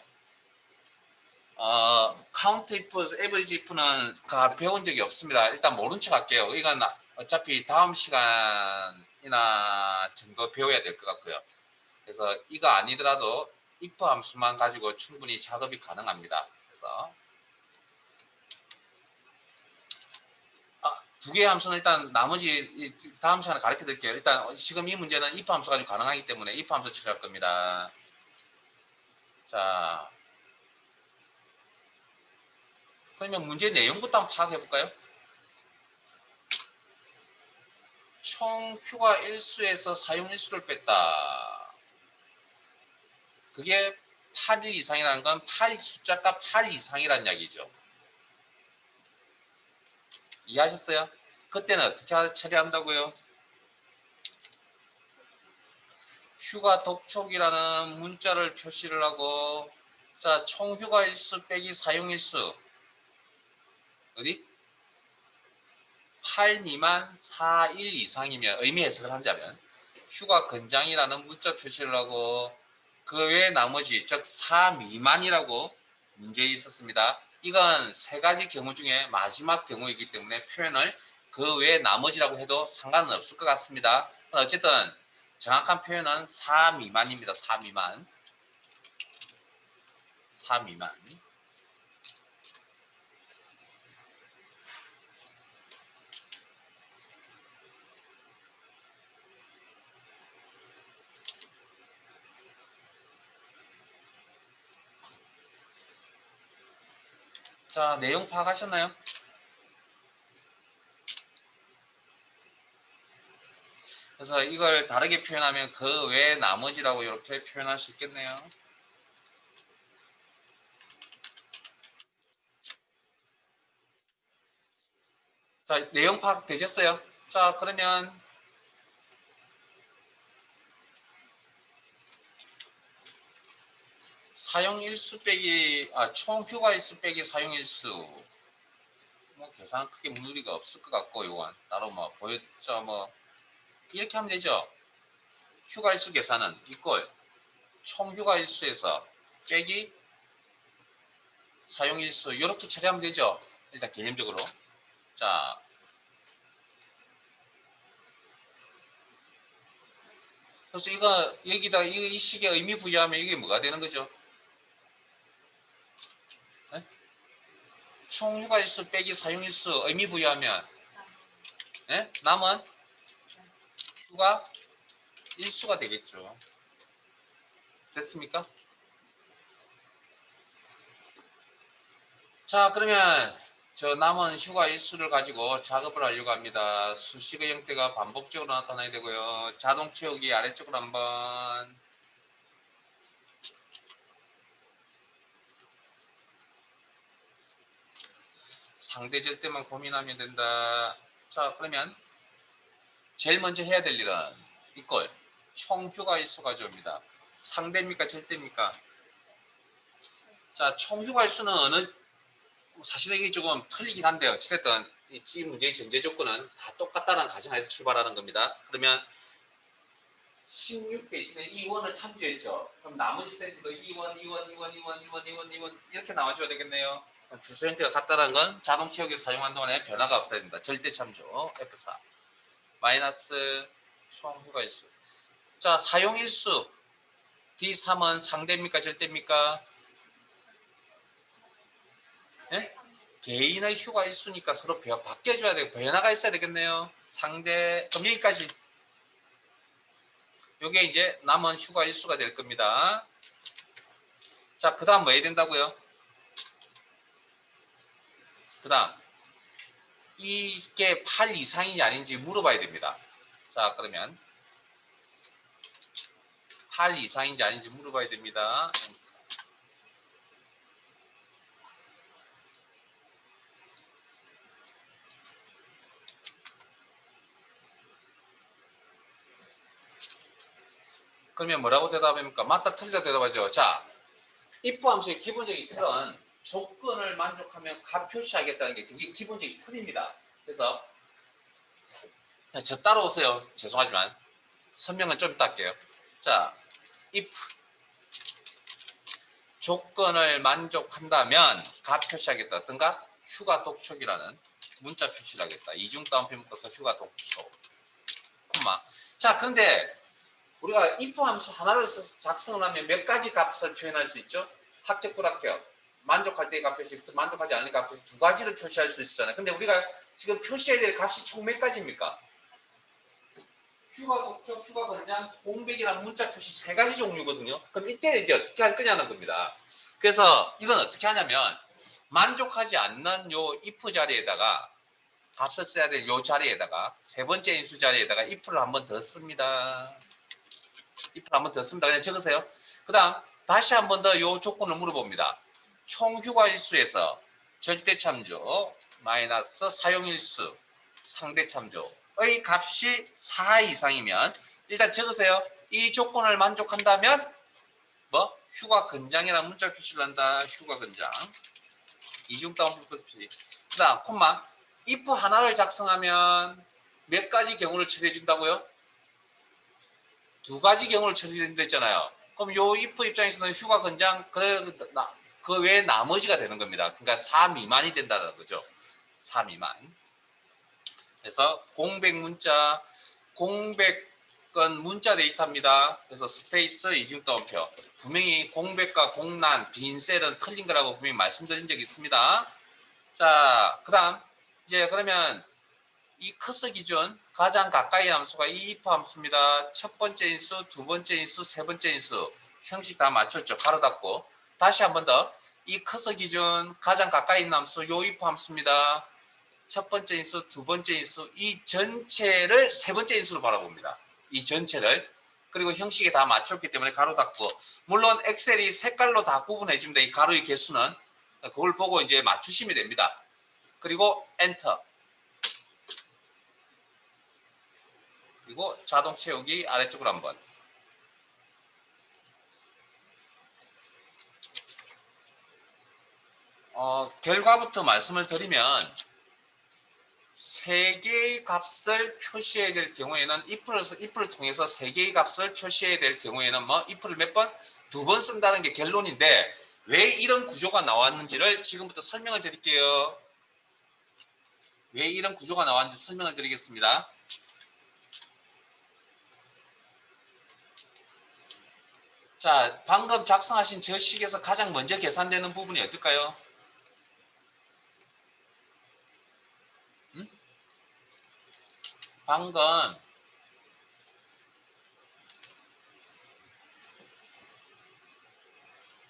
count if, average if는 배운 적이 없습니다. 일단 모른 척 할게요. 이건 어차피 다음 시간이나 정도 배워야 될 것 같고요. 그래서 이거 아니더라도 if 함수만 가지고 충분히 작업이 가능합니다. 그래서 두 개의 함수는 일단 나머지 다음 시간에 가르쳐 드릴게요. 일단 지금 이 문제는 if 함수 가지고 가능하기 때문에 if 함수 처리할 겁니다. 자, 그러면 문제 내용부터 한번 파악해 볼까요? 총 휴가 일수에서 사용 일수를 뺐다. 그게 8일 이상이라는 건 8 숫자가 8 이상이라는 이야기죠. 이해하셨어요? 그때는 어떻게 처리한다고요? 휴가 독촉이라는 문자를 표시를 하고, 자, 총 휴가 일수 빼기 사용 일수 어디? 8 미만 4일 이상이면 의미 해석을 한다면 휴가 근장이라는 문자 표시를 하고 그 외에 나머지 즉 4 미만이라고 문제에 있었습니다. 이건 세 가지 경우 중에 마지막 경우이기 때문에 표현을 그 외에 나머지라고 해도 상관은 없을 것 같습니다. 어쨌든 정확한 표현은 4 미만입니다. 4 미만. 4 미만. 자, 내용 파악하셨나요? 그래서 이걸 다르게 표현하면 그 외에 나머지라고 이렇게 표현할 수 있겠네요. 자, 내용 파악 되셨어요? 자, 그러면 사용 일수 빼기 총 휴가 일수 빼기 사용 일수 뭐 계산 크게 무리가 없을 것 같고 요건 따로 뭐 보였죠 뭐 이렇게 하면 되죠. 휴가 일수 계산은 이꼴 총 휴가 일수에서 빼기 사용 일수 이렇게 처리하면 되죠. 일단 개념적으로. 자, 그래서 이거 여기다 이 식의 의미 부여하면 이게 뭐가 되는 거죠? 네? 총 휴가 일수 빼기 사용 일수 의미 부여하면 네? 남은 휴가 일수가 되겠죠. 됐습니까? 자, 그러면 저 남은 휴가 일수를 가지고 작업을 하려고 합니다. 수식의 형태가 반복적으로 나타나야 되고요. 자동 채우기 아래쪽으로 한번 상대절 때만 고민하면 된다. 자, 그러면 제일 먼저 해야 될 일은 이꼴 총 휴가 일수 가져옵니다. 상대입니까? 절대입니까? 자, 총 휴가 일수는 어느 사실 이게 조금 틀리긴 한데요. 어쨌든 이 문제의 전제 조건은 다 똑같다는 가정하에서 출발하는 겁니다. 그러면 16 대신에 2원을 참조했죠. 그럼 나머지 셀도 2원, 2원, 2원, 2원, 2원, 2원, 2원 이렇게 나와줘야 되겠네요. 주소 형태가 같다는 건 자동 채우기를 사용한 동안에 변화가 없어야 된다. 절대 참조 F4 마이너스 총 휴가 일수. 자, 사용 일수 D3은 상대입니까? 절대입니까? 네? 개인의 휴가 일수니까 서로 바뀌어줘야 되고 변화가 있어야 되겠네요. 상대 그럼 여기까지 요게 이제 남은 휴가 일수가 될 겁니다. 자, 그 다음 뭐 해야 된다고요? 그 다음 이게 8 이상인지 아닌지 물어봐야 됩니다. 자, 그러면 8 이상인지 아닌지 물어봐야 됩니다. 그러면 뭐라고 대답합니까? 맞다 틀리다 대답하죠. 자, if 함수의 기본적인 틀은 조건을 만족하면 값 표시하겠다는 게 그게 기본적인 틀입니다. 그래서 저 따라오세요. 죄송하지만 설명은 좀 이따 할게요. 자, if 조건을 만족한다면 값 표시하겠다. 어떤가? 휴가 독촉이라는 문자 표시를 하겠다. 이중 따옴표 묶어서 휴가 독촉. 콤마. 자, 그런데 우리가 if 함수 하나를 써서 작성을 하면 몇 가지 값을 표현할 수 있죠? 합격, 불합격. 만족할 때의 값 표시, 만족하지 않을 값 표시 두 가지를 표시할 수 있잖아요. 근데 우리가 지금 표시해야 될 값이 총 몇 가지입니까? 휴가 독촉, 휴가 권장, 공백이란 문자 표시 세 가지 종류거든요. 그럼 이때 이제 어떻게 할 거냐는 겁니다. 그래서 이건 어떻게 하냐면 만족하지 않는 요 if 자리에다가 값을 써야 될 요 자리에다가 세 번째 인수 자리에다가 if를 한 번 더 씁니다. if를 한 번 더 씁니다. 그냥 적으세요. 그 다음 다시 한 번 더 요 조건을 물어봅니다. 총 휴가 일수에서 절대 참조 마이너스 사용 일수 상대 참조의 값이 4 이상이면 일단 적으세요. 이 조건을 만족한다면 뭐 휴가 근장이라는 문자 표시를 한다. 휴가 근장 이중다운 표시. 그 다음 콤마 if 하나를 작성하면 몇 가지 경우를 처리해 준다고요? 두 가지 경우를 처리된다 했잖아요. 그럼 요 if 입장에서는 휴가 근장 그 외에 나머지가 되는 겁니다. 그러니까 4 미만이 된다는 거죠. 4 미만. 그래서 공백 문자, 공백은 문자 데이터입니다. 그래서 스페이스 이중따옴표. 분명히 공백과 공란, 빈 셀은 틀린 거라고 분명히 말씀드린 적이 있습니다. 자, 그 다음 이제 그러면 이 커서 기준 가장 가까이 함수가 이 if 함수입니다. 첫 번째 인수, 두 번째 인수, 세 번째 인수 형식 다 맞췄죠. 가로 닫고 다시 한 번 더 이 커서 기준 가장 가까이 있는 함수 요 if 함수입니다. 첫 번째 인수, 두 번째 인수 이 전체를 세 번째 인수로 바라봅니다. 이 전체를 그리고 형식에 다 맞췄기 때문에 가로 닫고 물론 엑셀이 색깔로 다 구분해 줍니다. 이 가로의 개수는 그걸 보고 이제 맞추시면 됩니다. 그리고 엔터. 그리고 자동 채우기 아래쪽으로 한번. 결과부터 말씀을 드리면 세 개의 값을 표시해야 될 경우에는 if를 통해서 세 개의 값을 표시해야 될 경우에는 뭐 if를 몇 번? 두 번 쓴다는 게 결론인데 왜 이런 구조가 나왔는지를 지금부터 설명을 드릴게요. 왜 이런 구조가 나왔는지 설명을 드리겠습니다. 자, 방금 작성하신 저 식에서 가장 먼저 계산되는 부분이 어떨까요?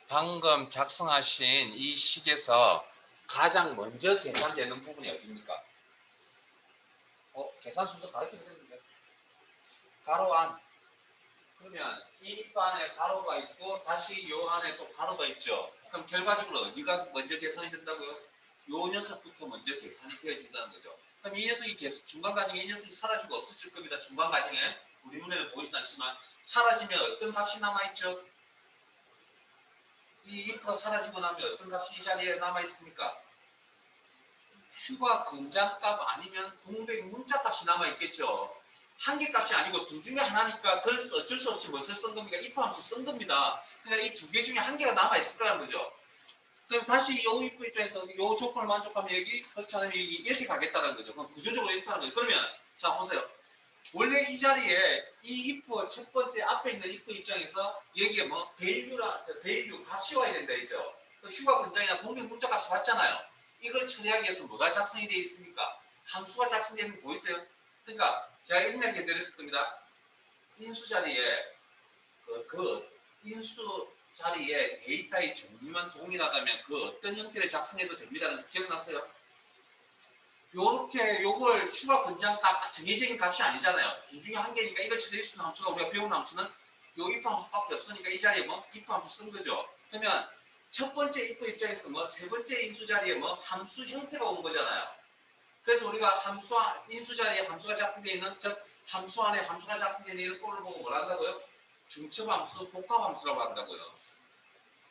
방금 작성하신 이 식에서 가장 먼저 계산되는 부분이 어디입니까? 계산 순서 가르쳐 드렸는데. 가로 안. 그러면 이 안에 가로가 있고 다시 요 안에 또 가로가 있죠. 그럼 결과적으로 어디가 먼저 계산이 된다고요? 요 녀석부터 먼저 계산이 되어진다는 거죠. 그럼 이 녀석이 중간 과정에 이 녀석이 사라지고 없어질 겁니다. 중간 과정에 우리 눈에는 보이진 않지만 사라지면 어떤 값이 남아있죠? 이 if가 사라지고 나면 어떤 값이 이 자리에 남아있습니까? 휴가 근장값 아니면 공백 문자값이 남아있겠죠. 한 개 값이 아니고 둘 중에 하나니까 그래서 어쩔 수 없이 무엇을 쓴 겁니까? if 함수 쓴 겁니다. 그러니까 이 두 개 중에 한 개가 남아있을 거라는 거죠. 그럼 다시 이 if 입장에서 이 조건을 만족하면 여기 그렇지 않으면 여기 이렇게 가겠다는 거죠. 그럼 구조적으로 이렇게 하는 거죠. 그러면 자 보세요. 원래 이 자리에 이 if 첫 번째 앞에 있는 if 입장에서 여기에 뭐 value 값이 와야 된다 했죠. 휴가 근장이나 공백 문자 값이 왔잖아요. 이걸 처리하기 위해서 뭐가 작성이 되어 있습니까? 함수가 작성되는 거 보이세요? 그러니까 제가 이렇게 드렸을 겁니다. 인수 자리에 그 인수 자리에 데이터의 종류만 동일하다면 그 어떤 형태를 작성해도 됩니다는 거 기억나세요? 요렇게 요걸 휴가 권장값 정의적인 값이 아니잖아요. 이 중에 한 개니까 이걸 처리할 수 있는 함수가 우리가 배운 함수는 요 if 함수밖에 없으니까 이 자리에 뭐 if 함수 쓴 거죠. 그러면 첫 번째 if 입장에서 뭐 세 번째 인수 자리에 뭐 함수 형태가 온 거잖아요. 그래서 우리가 인수 자리에 함수가 작성되어 있는 즉 함수 안에 함수가 작성되어 있는 이런 꼴을 보고 뭘 한다고요? 중첩함수, 복합함수라고 한다고요.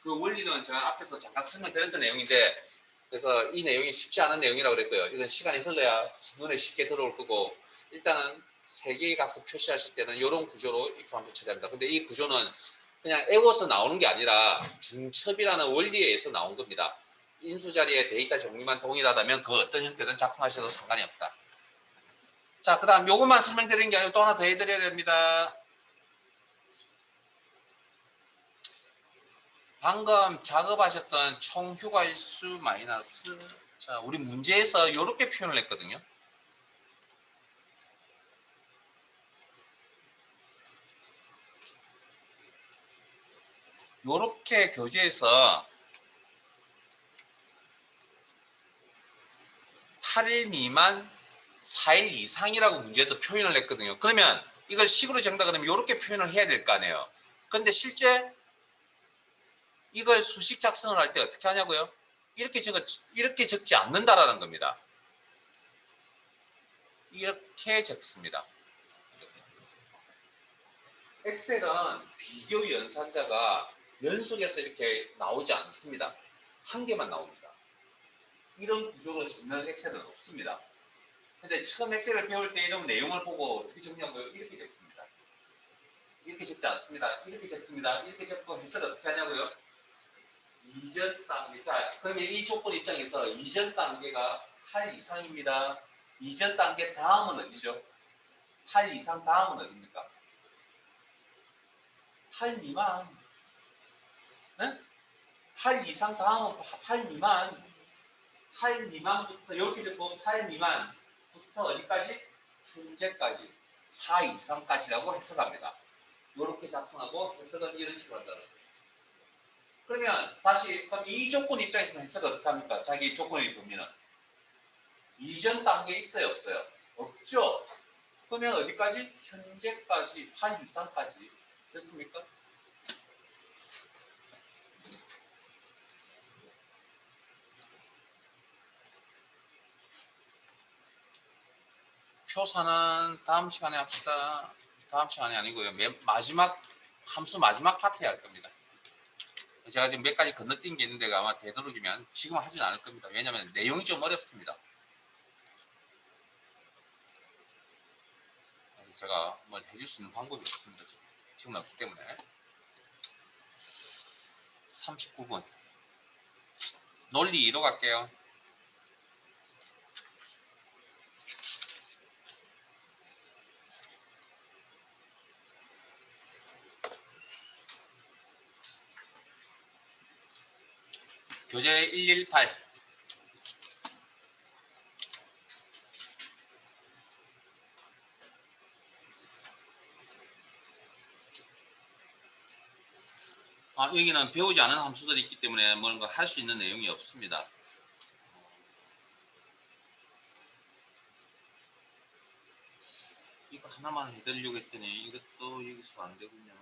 그 원리는 제가 앞에서 잠깐 설명드렸던 내용인데 그래서 이 내용이 쉽지 않은 내용이라고 그랬고요. 이건 시간이 흘러야 눈에 쉽게 들어올 거고 일단은 세 개의 값을 표시하실 때는 이런 구조로 if 함수 처리합니다. 근데 이 구조는 그냥 애워서 나오는 게 아니라 중첩이라는 원리에 의해서 나온 겁니다. 인수 자리의 데이터 종류만 동일하다면 그 어떤 형태든 작성하셔도 상관이 없다. 자, 그 다음 요것만 설명드리는 게 아니고 또 하나 더 해드려야 됩니다. 방금 작업하셨던 총 휴가일수 마이너스, 자, 우리 문제에서 이렇게 표현을 했거든요. 이렇게 교재에서 8일 미만 4일 이상이라고 문제에서 표현을 했거든요. 그러면 이걸 식으로 적는다 그러면 이렇게 표현을 해야 될 거 아니에요. 그런데 실제 이걸 수식 작성을 할 때 어떻게 하냐고요? 이렇게 적지 않는다라는 겁니다. 이렇게 적습니다. 엑셀은 비교 연산자가 연속해서 이렇게 나오지 않습니다. 한 개만 나옵니다. 이런 구조로 적는 엑셀은 없습니다. 근데 처음 엑셀을 배울 때 이런 내용을 보고 어떻게 적냐고요? 이렇게 적습니다. 이렇게 적지 않습니다. 이렇게 적습니다. 이렇게 적고 엑셀을 어떻게 하냐고요? 이전 단계. 자, 그러면 이 조건 입장에서 이전 단계가 8 이상입니다. 이전 단계 다음은 어디죠? 8 이상 다음은 어디입니까? 8 미만. 네? 8 이상 다음은 8 미만. 8 미만부터 이렇게 적고 8 미만부터 어디까지? 현재까지 4 이상까지라고 해석합니다. 이렇게 작성하고 해석은 이런 식으로 한다는 거예요. 그러면 다시 그럼 이 조건 입장에서는 해석을 어떻게 합니까? 자기 조건을 보면은 이전 단계 있어요, 없어요? 없죠. 그러면 어디까지? 현재까지 8 이상까지 됐습니까? 표사는 다음 시간에 합시다. 다음 시간이 아니고요. 마지막 함수 마지막 파트에 할 겁니다. 제가 지금 몇 가지 건너뛴 게 있는데 아마 되도록이면 지금 하진 않을 겁니다. 왜냐하면 내용이 좀 어렵습니다. 제가 뭐 해줄 수 있는 방법이 없습니다. 지금 없기 때문에. 39분. 논리 2로 갈게요. 교재 118. 여기는 배우지 않은 함수들이 있기 때문에 뭔가 할 수 있는 내용이 없습니다. 이거 하나만 해드리려고 했더니 이것도 여기서 안 되군요.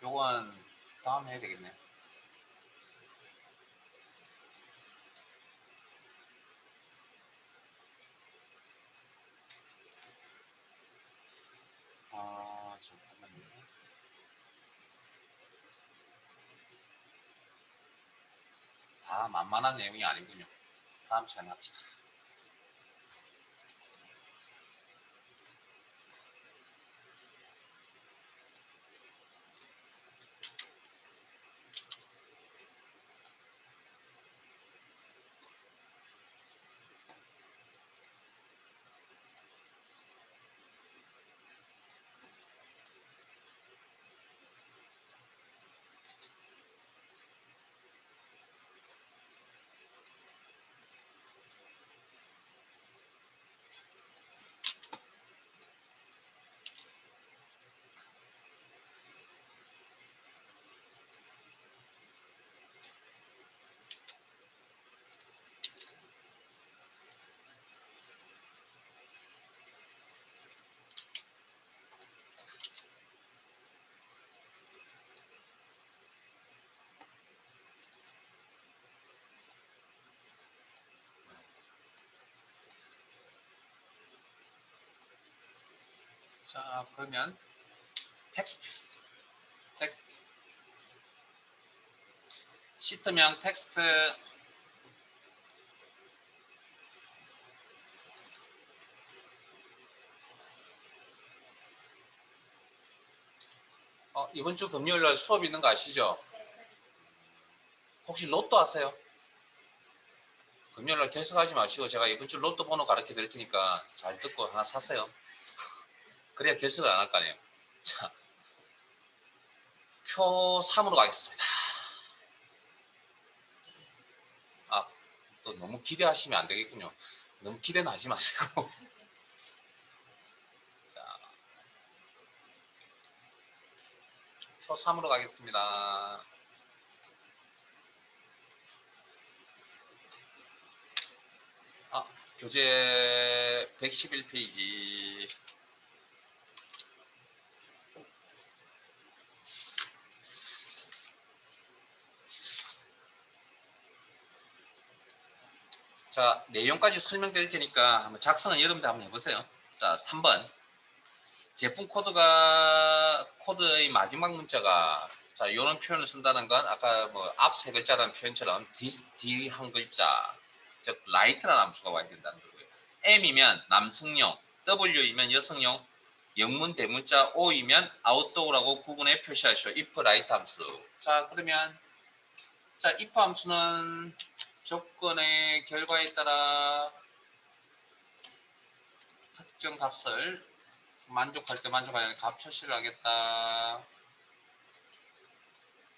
요건 다음에 해야 되겠네. 잠깐만요. 다 만만한 내용이 아니군요. 다음 시간에 합시다. 자, 그러면 텍스트 시트명 텍스트 이번 주 금요일 날 수업 있는 거 아시죠? 혹시 로또 아세요? 금요일 날 결석하지 마시고 제가 이번 주 로또 번호 가르쳐 드릴 테니까 잘 듣고 하나 사세요. 그래야 결석을 안 할 거 아니에요. 자, 표 3으로 가겠습니다. 아, 또 너무 기대하시면 안 되겠군요. 너무 기대는 하지 마시고. 자, 표 3으로 가겠습니다. 교재 111페이지. 자, 내용까지 설명드릴 테니까 한번 작성은 여러분들 한번 해보세요. 자, 3번. 제품 코드의 마지막 문자가, 자, 이런 표현을 쓴다는 건 아까 뭐 앞 세 글자라는 표현처럼 D 한 글자, 즉 라이트라는 함수가 와야 된다는 거고요. M이면 남성용, W이면 여성용, 영문 대문자 O이면 아웃도어라고 구분해 표시하시오. if 라이트 함수. 자, 그러면 자, if 함수는 조건의 결과에 따라 특정 값을 만족할 때 만족하는 값 표시를 하겠다.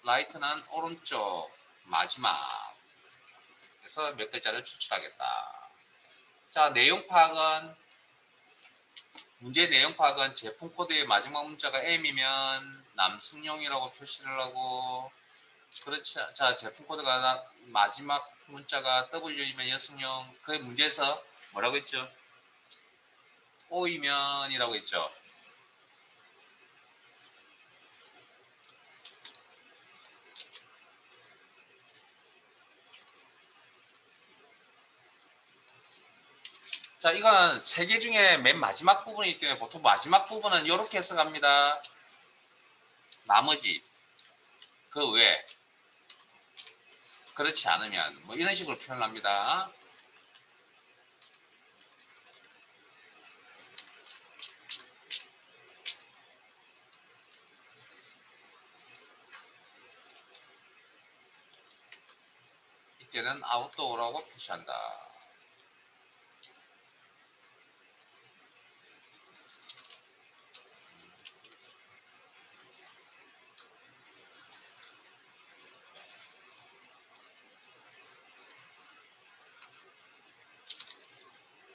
라이트는 오른쪽 마지막. 그래서 몇 글자를 추출하겠다. 자, 내용 파악은, 문제 내용 파악은 제품 코드의 마지막 문자가 M이면 남성용이라고 표시를 하고, 그렇지. 자, 제품 코드가 마지막 문자가 W이면 여성용. 그 문제에서 뭐라고 했죠? O이면이라고 했죠. 자, 이건 세 개 중에 맨 마지막 부분이기 때문에 보통 마지막 부분은 이렇게 해석합니다. 나머지 그 외 그렇지 않으면 뭐 이런 식으로 표현합니다. 이때는 아웃도어라고 표시한다.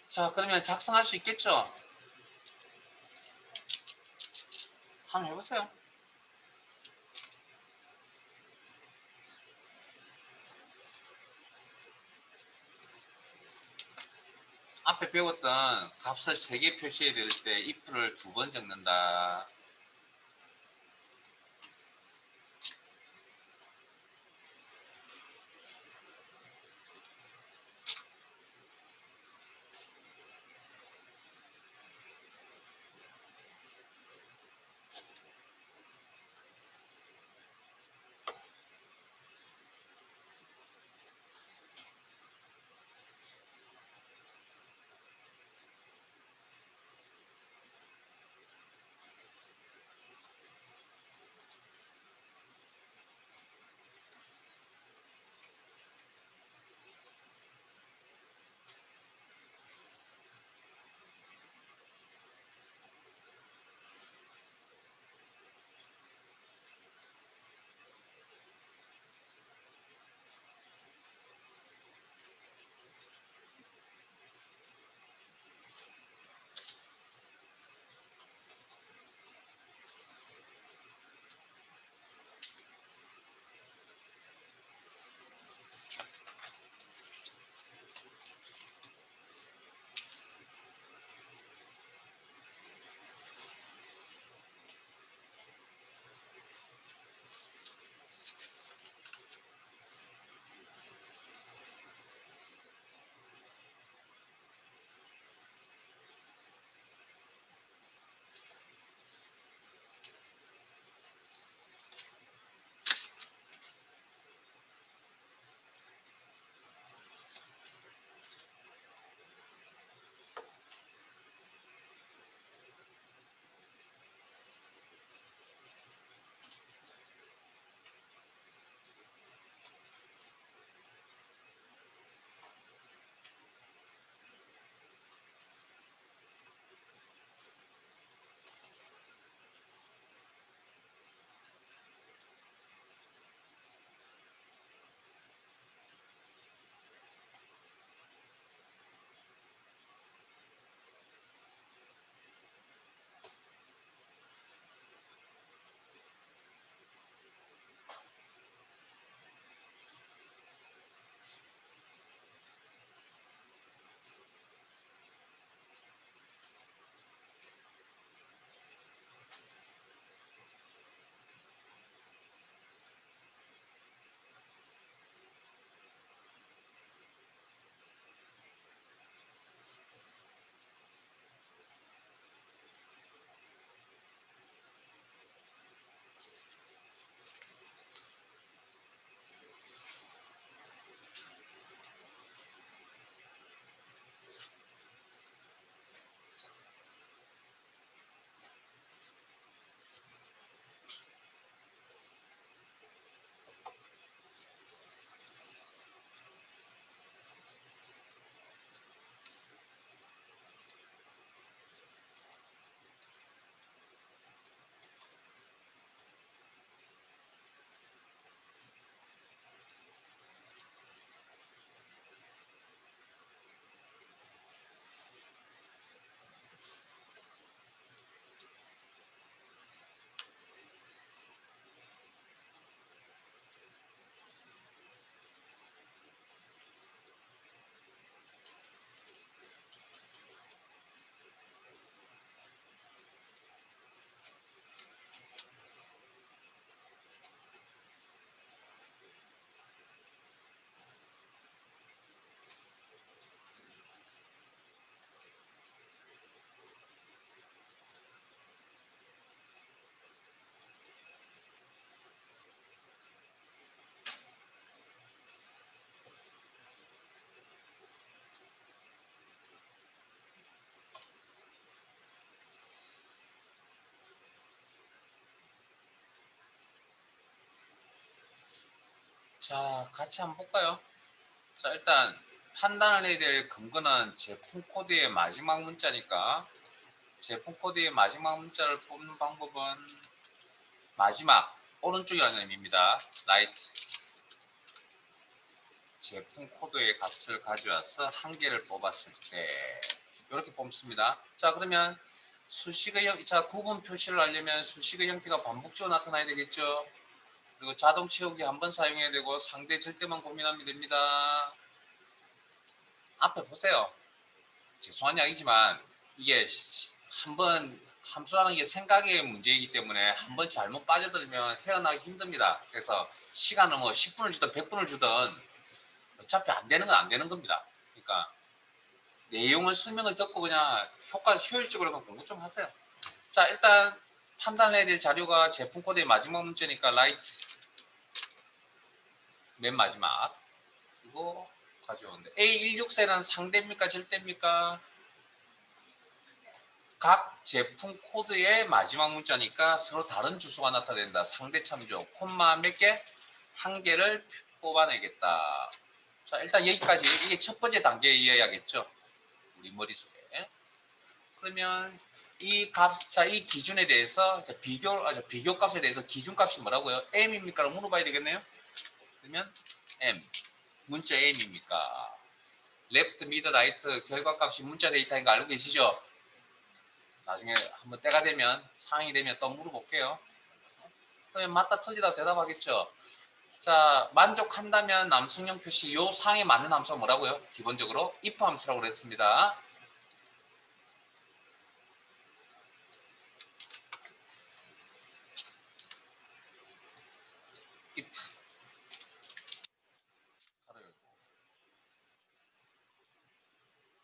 자, 그러면 작성할 수 있겠죠? 한번 해보세요. 앞에 배웠던 값을 3개 표시해야 될 때 if를 2번 적는다. 자, 같이 한번 볼까요? 자, 일단 판단을 해야 될 근거는 제품 코드의 마지막 문자니까 제품 코드의 마지막 문자를 뽑는 방법은 마지막 오른쪽이라는 의미입니다. 라이트 제품 코드의 값을 가져와서 한 개를 뽑았을 때 이렇게 뽑습니다. 자, 그러면 수식의 구분 표시를 하려면 수식의 형태가 반복적으로 나타나야 되겠죠. 그리고 자동 채우기 한번 사용해야 되고 상대 절대만 고민하면 됩니다. 앞에 보세요. 죄송한 이야기지만 이게 한번 함수라는 게 생각의 문제이기 때문에 한번 잘못 빠져들면 헤어나기 힘듭니다. 그래서 시간을 뭐 10분을 주든 100분을 주든 어차피 안 되는 건 안 되는 겁니다. 그러니까 내용을 설명을 듣고 그냥 효율적으로 공부 좀 하세요. 자, 일단 판단해야 될 자료가 제품 코드의 마지막 문제니까 라이트 맨 마지막 이거 가져오는데 A164는 상대입니까 절대입니까? 각 제품 코드의 마지막 문자니까 서로 다른 주소가 나타낸다. 상대 참조 콤마 몇 개? 한 개를 뽑아내겠다. 자, 일단 여기까지 이게 첫 번째 단계에 이해해야겠죠. 우리 머릿속에. 그러면 이 값, 자, 이 기준에 대해서 비교 값에 대해서 기준값이 뭐라고요? m입니까? 라고 물어봐야 되겠네요. 그러면 m 문자 m입니까? 레프트, 미드, 라이트 결과값이 문자 데이터인 거 알고 계시죠? 나중에 한번 때가 되면 상황이 되면 또 물어볼게요. 그러면 맞다 틀리다 대답하겠죠. 자, 만족한다면 남성형 표시 요 상에 맞는 함수가 뭐라고요? 기본적으로 if 함수라고 그랬습니다. if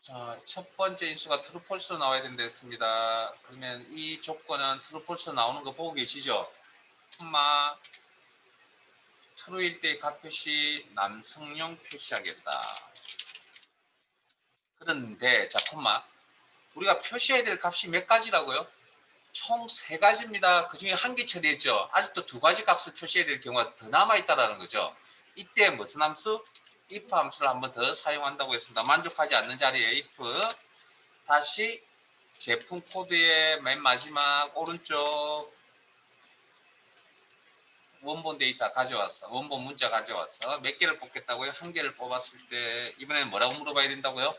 자, 첫 번째 인수가 true, false 나와야 된다 했습니다. 그러면 이 조건은 true, false 나오는 거 보고 계시죠? 콤마 true일 때 값 표시 남성형 표시하겠다. 그런데 자, 콤마 우리가 표시해야 될 값이 몇 가지라고요? 총 3가지입니다. 그 중에 한 개 처리했죠. 아직도 2가지 값을 표시해야 될 경우가 더 남아있다는 거죠. 이때 무슨 함수? if 함수를 한번 더 사용한다고 했습니다. 만족하지 않는 자리에 if 다시 제품 코드의 맨 마지막 오른쪽 원본 데이터 가져왔어. 원본 문자 가져왔어. 몇 개를 뽑겠다고요? 한 개를 뽑았을 때 이번에는 뭐라고 물어봐야 된다고요?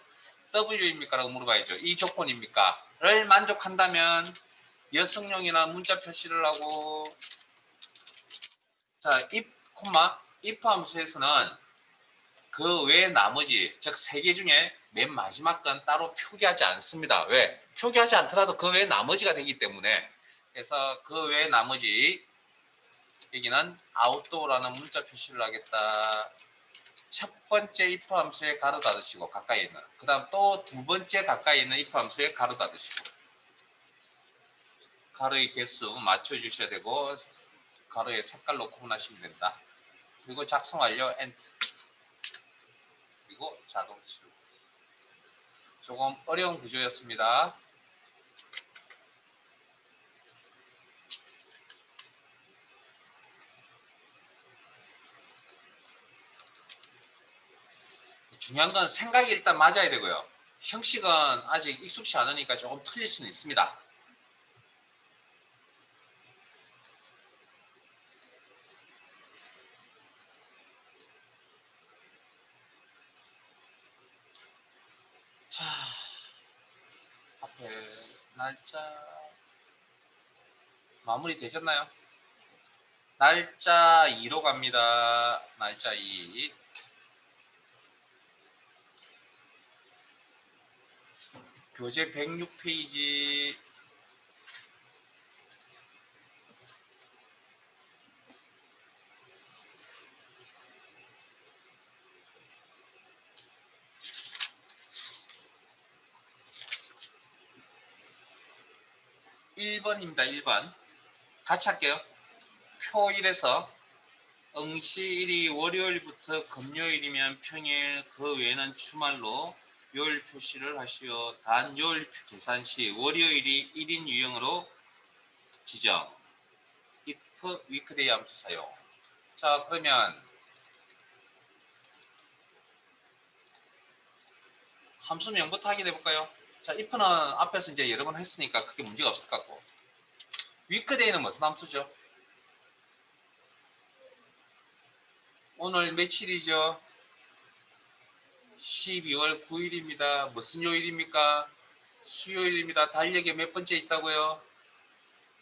W입니까? 라고 물어봐야죠. 이 조건입니까? 를 만족한다면 여성용이나 문자 표시를 하고 자, if 함수에서는 그 외 나머지 즉 3개 중에 맨 마지막 건 따로 표기하지 않습니다. 왜? 표기하지 않더라도 그 외 나머지가 되기 때문에 그래서 그 외 나머지 여기는 out도어라는 문자 표시를 하겠다. 첫 번째 if 함수에 가로 닫으시고 가까이 있는 그 다음 또 두 번째 가까이 있는 if 함수에 가로 닫으시고 가로의 개수 맞춰주셔야 되고 가로의 색깔로 구분하시면 된다. 그리고 작성 완료 엔터 그리고 자동 치우 조금 어려운 구조였습니다. 중요한 건 생각이 일단 맞아야 되고요. 형식은 아직 익숙치 않으니까 조금 틀릴 수는 있습니다. 자, 앞에 날짜 마무리 되셨나요? 날짜 2로 갑니다. 날짜 2. 교재 106페이지 1번입니다. 1번. 같이 할게요. 표 1에서 응시일이 월요일부터 금요일이면 평일 그 외에는 주말로 요일 표시를 하시오. 단 요일 계산 시 월요일이 1인 유형으로 지정. if weekday 함수 사용. 자, 그러면 함수 명부터 확인해 볼까요? 자, if는 앞에서 이제 여러 번 했으니까 크게 문제가 없을 것 같고. weekday는 무슨 함수죠? 오늘 며칠이죠? 12월 9일입니다. 무슨 요일입니까? 수요일입니다. 달력에 몇 번째 있다고요?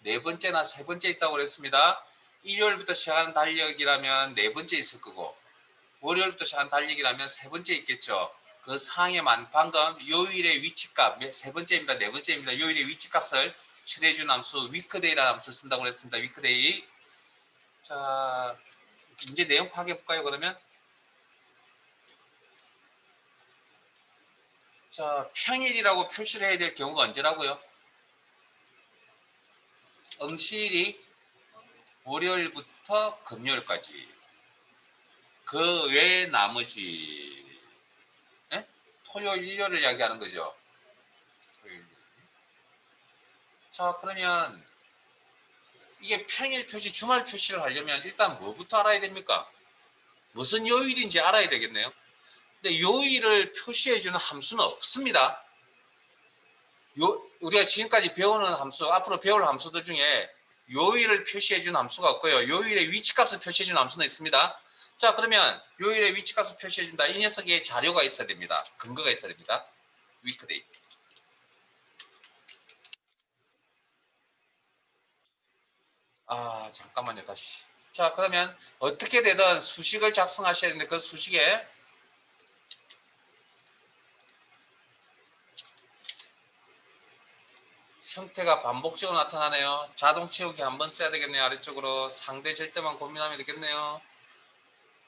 네 번째나 세 번째 있다고 그랬습니다. 일요일부터 시작하는 달력이라면 네 번째 있을 거고, 월요일부터 시작하는 달력이라면 세 번째 있겠죠. 그 상에만 방금 요일의 위치값 세 번째입니다. 네 번째입니다. 요일의 위치값을 칠해준 함수 weekday라는 함수를 쓴다고 그랬습니다. weekday. 자, 문제 내용 파악해 볼까요? 그러면 자, 평일이라고 표시를 해야 될 경우가 언제라고요? 응시일이 월요일부터 금요일까지. 그 외에 나머지 예? 토요일, 일요일을 이야기하는 거죠. 토요일. 자, 그러면 이게 평일 표시, 주말 표시를 하려면 일단 뭐부터 알아야 됩니까? 무슨 요일인지 알아야 되겠네요. 근데 요일을 표시해주는 함수는 없습니다. 우리가 지금까지 배우는 함수, 앞으로 배울 함수들 중에 요일을 표시해주는 함수가 없고요. 요일의 위치값을 표시해주는 함수는 있습니다. 자, 그러면 요일의 위치값을 표시해준다. 이 녀석에 자료가 있어야 됩니다. 근거가 있어야 됩니다. weekday. 아, 잠깐만요. 다시. 자, 그러면 어떻게 되든 수식을 작성하셔야 되는데 그 수식에 형태가 반복적으로 나타나네요. 자동 채우기 한번 써야 되겠네요. 아래쪽으로 상대 절대만 고민하면 되겠네요.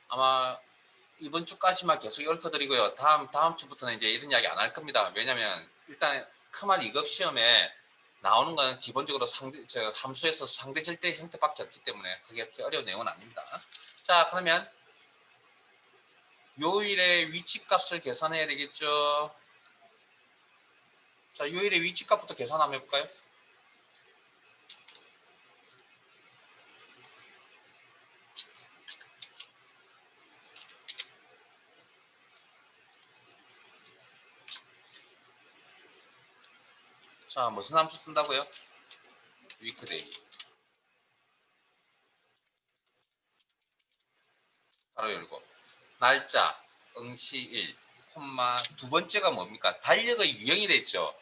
아마 이번 주까지만 계속 읊어드리고요. 다음 주부터는 이제 이런 이야기 안 할 겁니다. 왜냐면 일단 크말 2급 시험에 나오는 건 기본적으로 함수에서 상대 절대 형태밖에 없기 때문에 그게 그렇게 어려운 내용은 아닙니다. 자, 그러면 요일의 위치값을 계산해야 되겠죠. 자, 요일의 위치값부터 계산 한번 해볼까요? 자, 무슨 함수 쓴다고요? weekday. 가로 열고. 날짜, 응시일, 콤마. 두 번째가 뭡니까? 달력의 유형이 됐죠.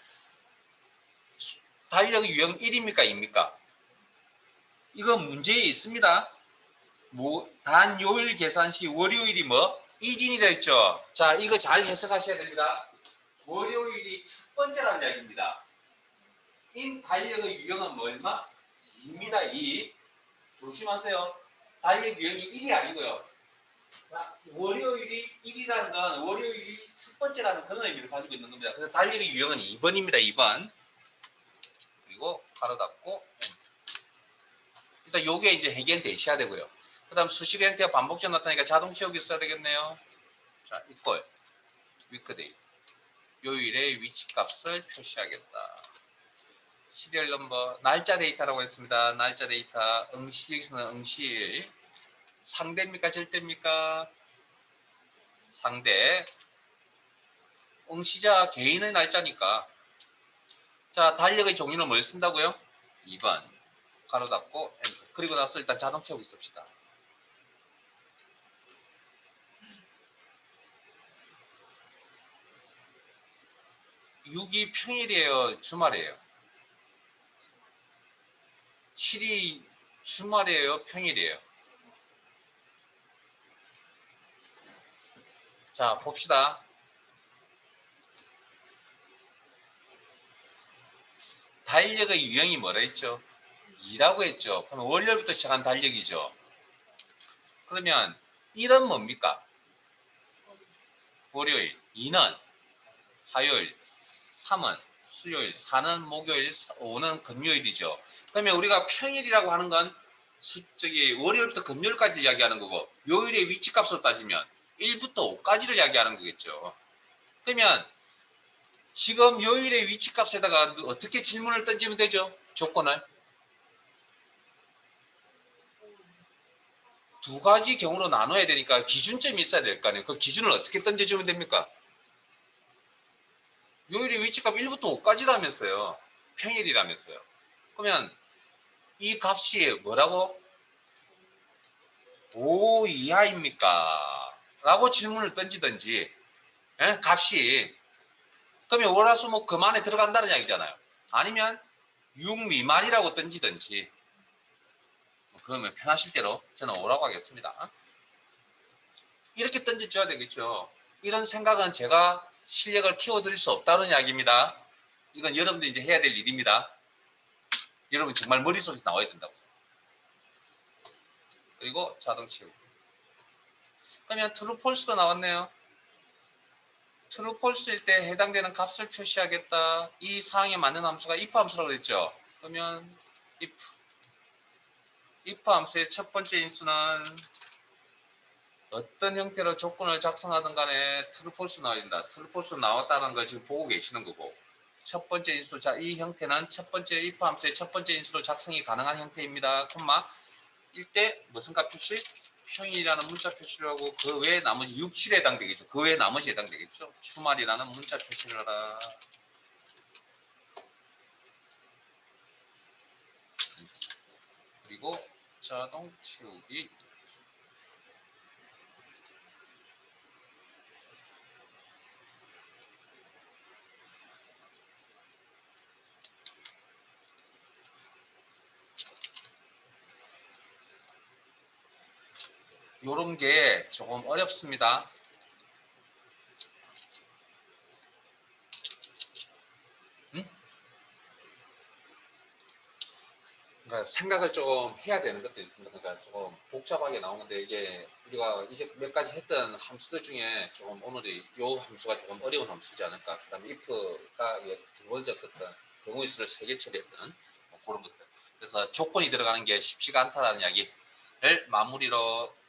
달력의 유형 1입니까? 2입니까? 이거 문제에 있습니다. 단 요일 계산 시 월요일이 뭐? 1인이라 했죠. 자, 이거 잘 해석하셔야 됩니다. 월요일이 첫 번째라는 이야기입니다. 인 달력의 유형은 뭐였나? 2입니다. 2. 조심하세요. 달력 유형이 1이 아니고요. 월요일이 1이라는 건 월요일이 첫 번째라는 그런 의미를 가지고 있는 겁니다. 그래서 달력의 유형은 2번입니다. 2번. 그리고 가로 닫고 일단 요게 이제 해결되셔야 되고요. 그 다음 수식 형태가 반복적으로 나타나니까 자동 채우기 써야 되겠네요. 자, equal weekday. 요일의 위치값을 표시하겠다. 시리얼 넘버, 날짜 데이터라고 했습니다. 날짜 데이터, 여기서는 응시일. 상대입니까? 절대입니까? 상대. 응시자 개인의 날짜니까. 자, 달력의 종류는 뭘 쓴다고요? 2번. 가로 닫고, 엔터. 그리고 나서 일단 자동 채우기 씁시다. 6이 평일이에요? 주말이에요? 7이 주말이에요? 평일이에요? 자, 봅시다. 달력의 유형이 뭐라 했죠? 2라고 했죠. 그럼 월요일부터 시작한 달력이죠. 그러면 1은 뭡니까? 월요일. 2는 화요일. 3은 수요일. 4는 목요일. 5는 금요일이죠. 그러면 우리가 평일이라고 하는 건 월요일부터 금요일까지 이야기하는 거고 요일의 위치값으로 따지면 1부터 5까지를 이야기하는 거겠죠. 그러면 지금 요일의 위치값에다가 어떻게 질문을 던지면 되죠? 조건을. 두 가지 경우로 나눠야 되니까 기준점이 있어야 될 거 아니에요. 그 기준을 어떻게 던져주면 됩니까? 요일의 위치값 1부터 5까지라면서요. 평일이라면서요. 그러면 이 값이 뭐라고? 5 이하입니까? 라고 질문을 던지든지, 예? 값이. 그러면 월화수목 금 안에 들어간다는 이야기잖아요. 아니면 6 미만이라고 던지든지. 그러면 편하실 대로 저는 5라고 하겠습니다. 이렇게 던져줘야 되겠죠. 이런 생각은 제가 실력을 키워드릴 수 없다는 이야기입니다. 이건 여러분들이 이제 해야 될 일입니다. 여러분 정말 머릿속에서 나와야 된다고. 그리고 자동 채우기. 그러면 true, false가 나왔네요. true, false일 때 해당되는 값을 표시하겠다. 이 사항에 맞는 함수가 if 함수라고 그랬죠. 그러면 if 함수의 첫 번째 인수는 어떤 형태로 조건을 작성하든 간에 true, false 나와야 된다. true, false 나왔다는 걸 지금 보고 계시는 거고, 첫 번째 인수로, 자, 이 형태는 첫 번째 if 함수의 첫 번째 인수로 작성이 가능한 형태입니다. 콤마 일 때 무슨 값 표시? 평일이라는 문자 표시를 하고 그 외에 나머지 6, 7에 해당되겠죠. 그 외에 나머지 해당되겠죠. 주말이라는 문자 표시를 하라. 그리고 자동 채우기. 요런 게 조금 어렵습니다. 그러니까 생각을 좀 해야 되는 것도 있습니다. 그러니까 조금 복잡하게 나오는데 이게 우리가 이제 몇 가지 했던 함수들 중에 조금 오늘이 요 함수가 조금 어려운 함수지 않을까. 그다음에 if가 두 번째 어떤 경우의 수를 3개 처리했던 뭐 그런 것들. 그래서 조건이 들어가는 게 쉽지가 않다는 이야기를 마무리로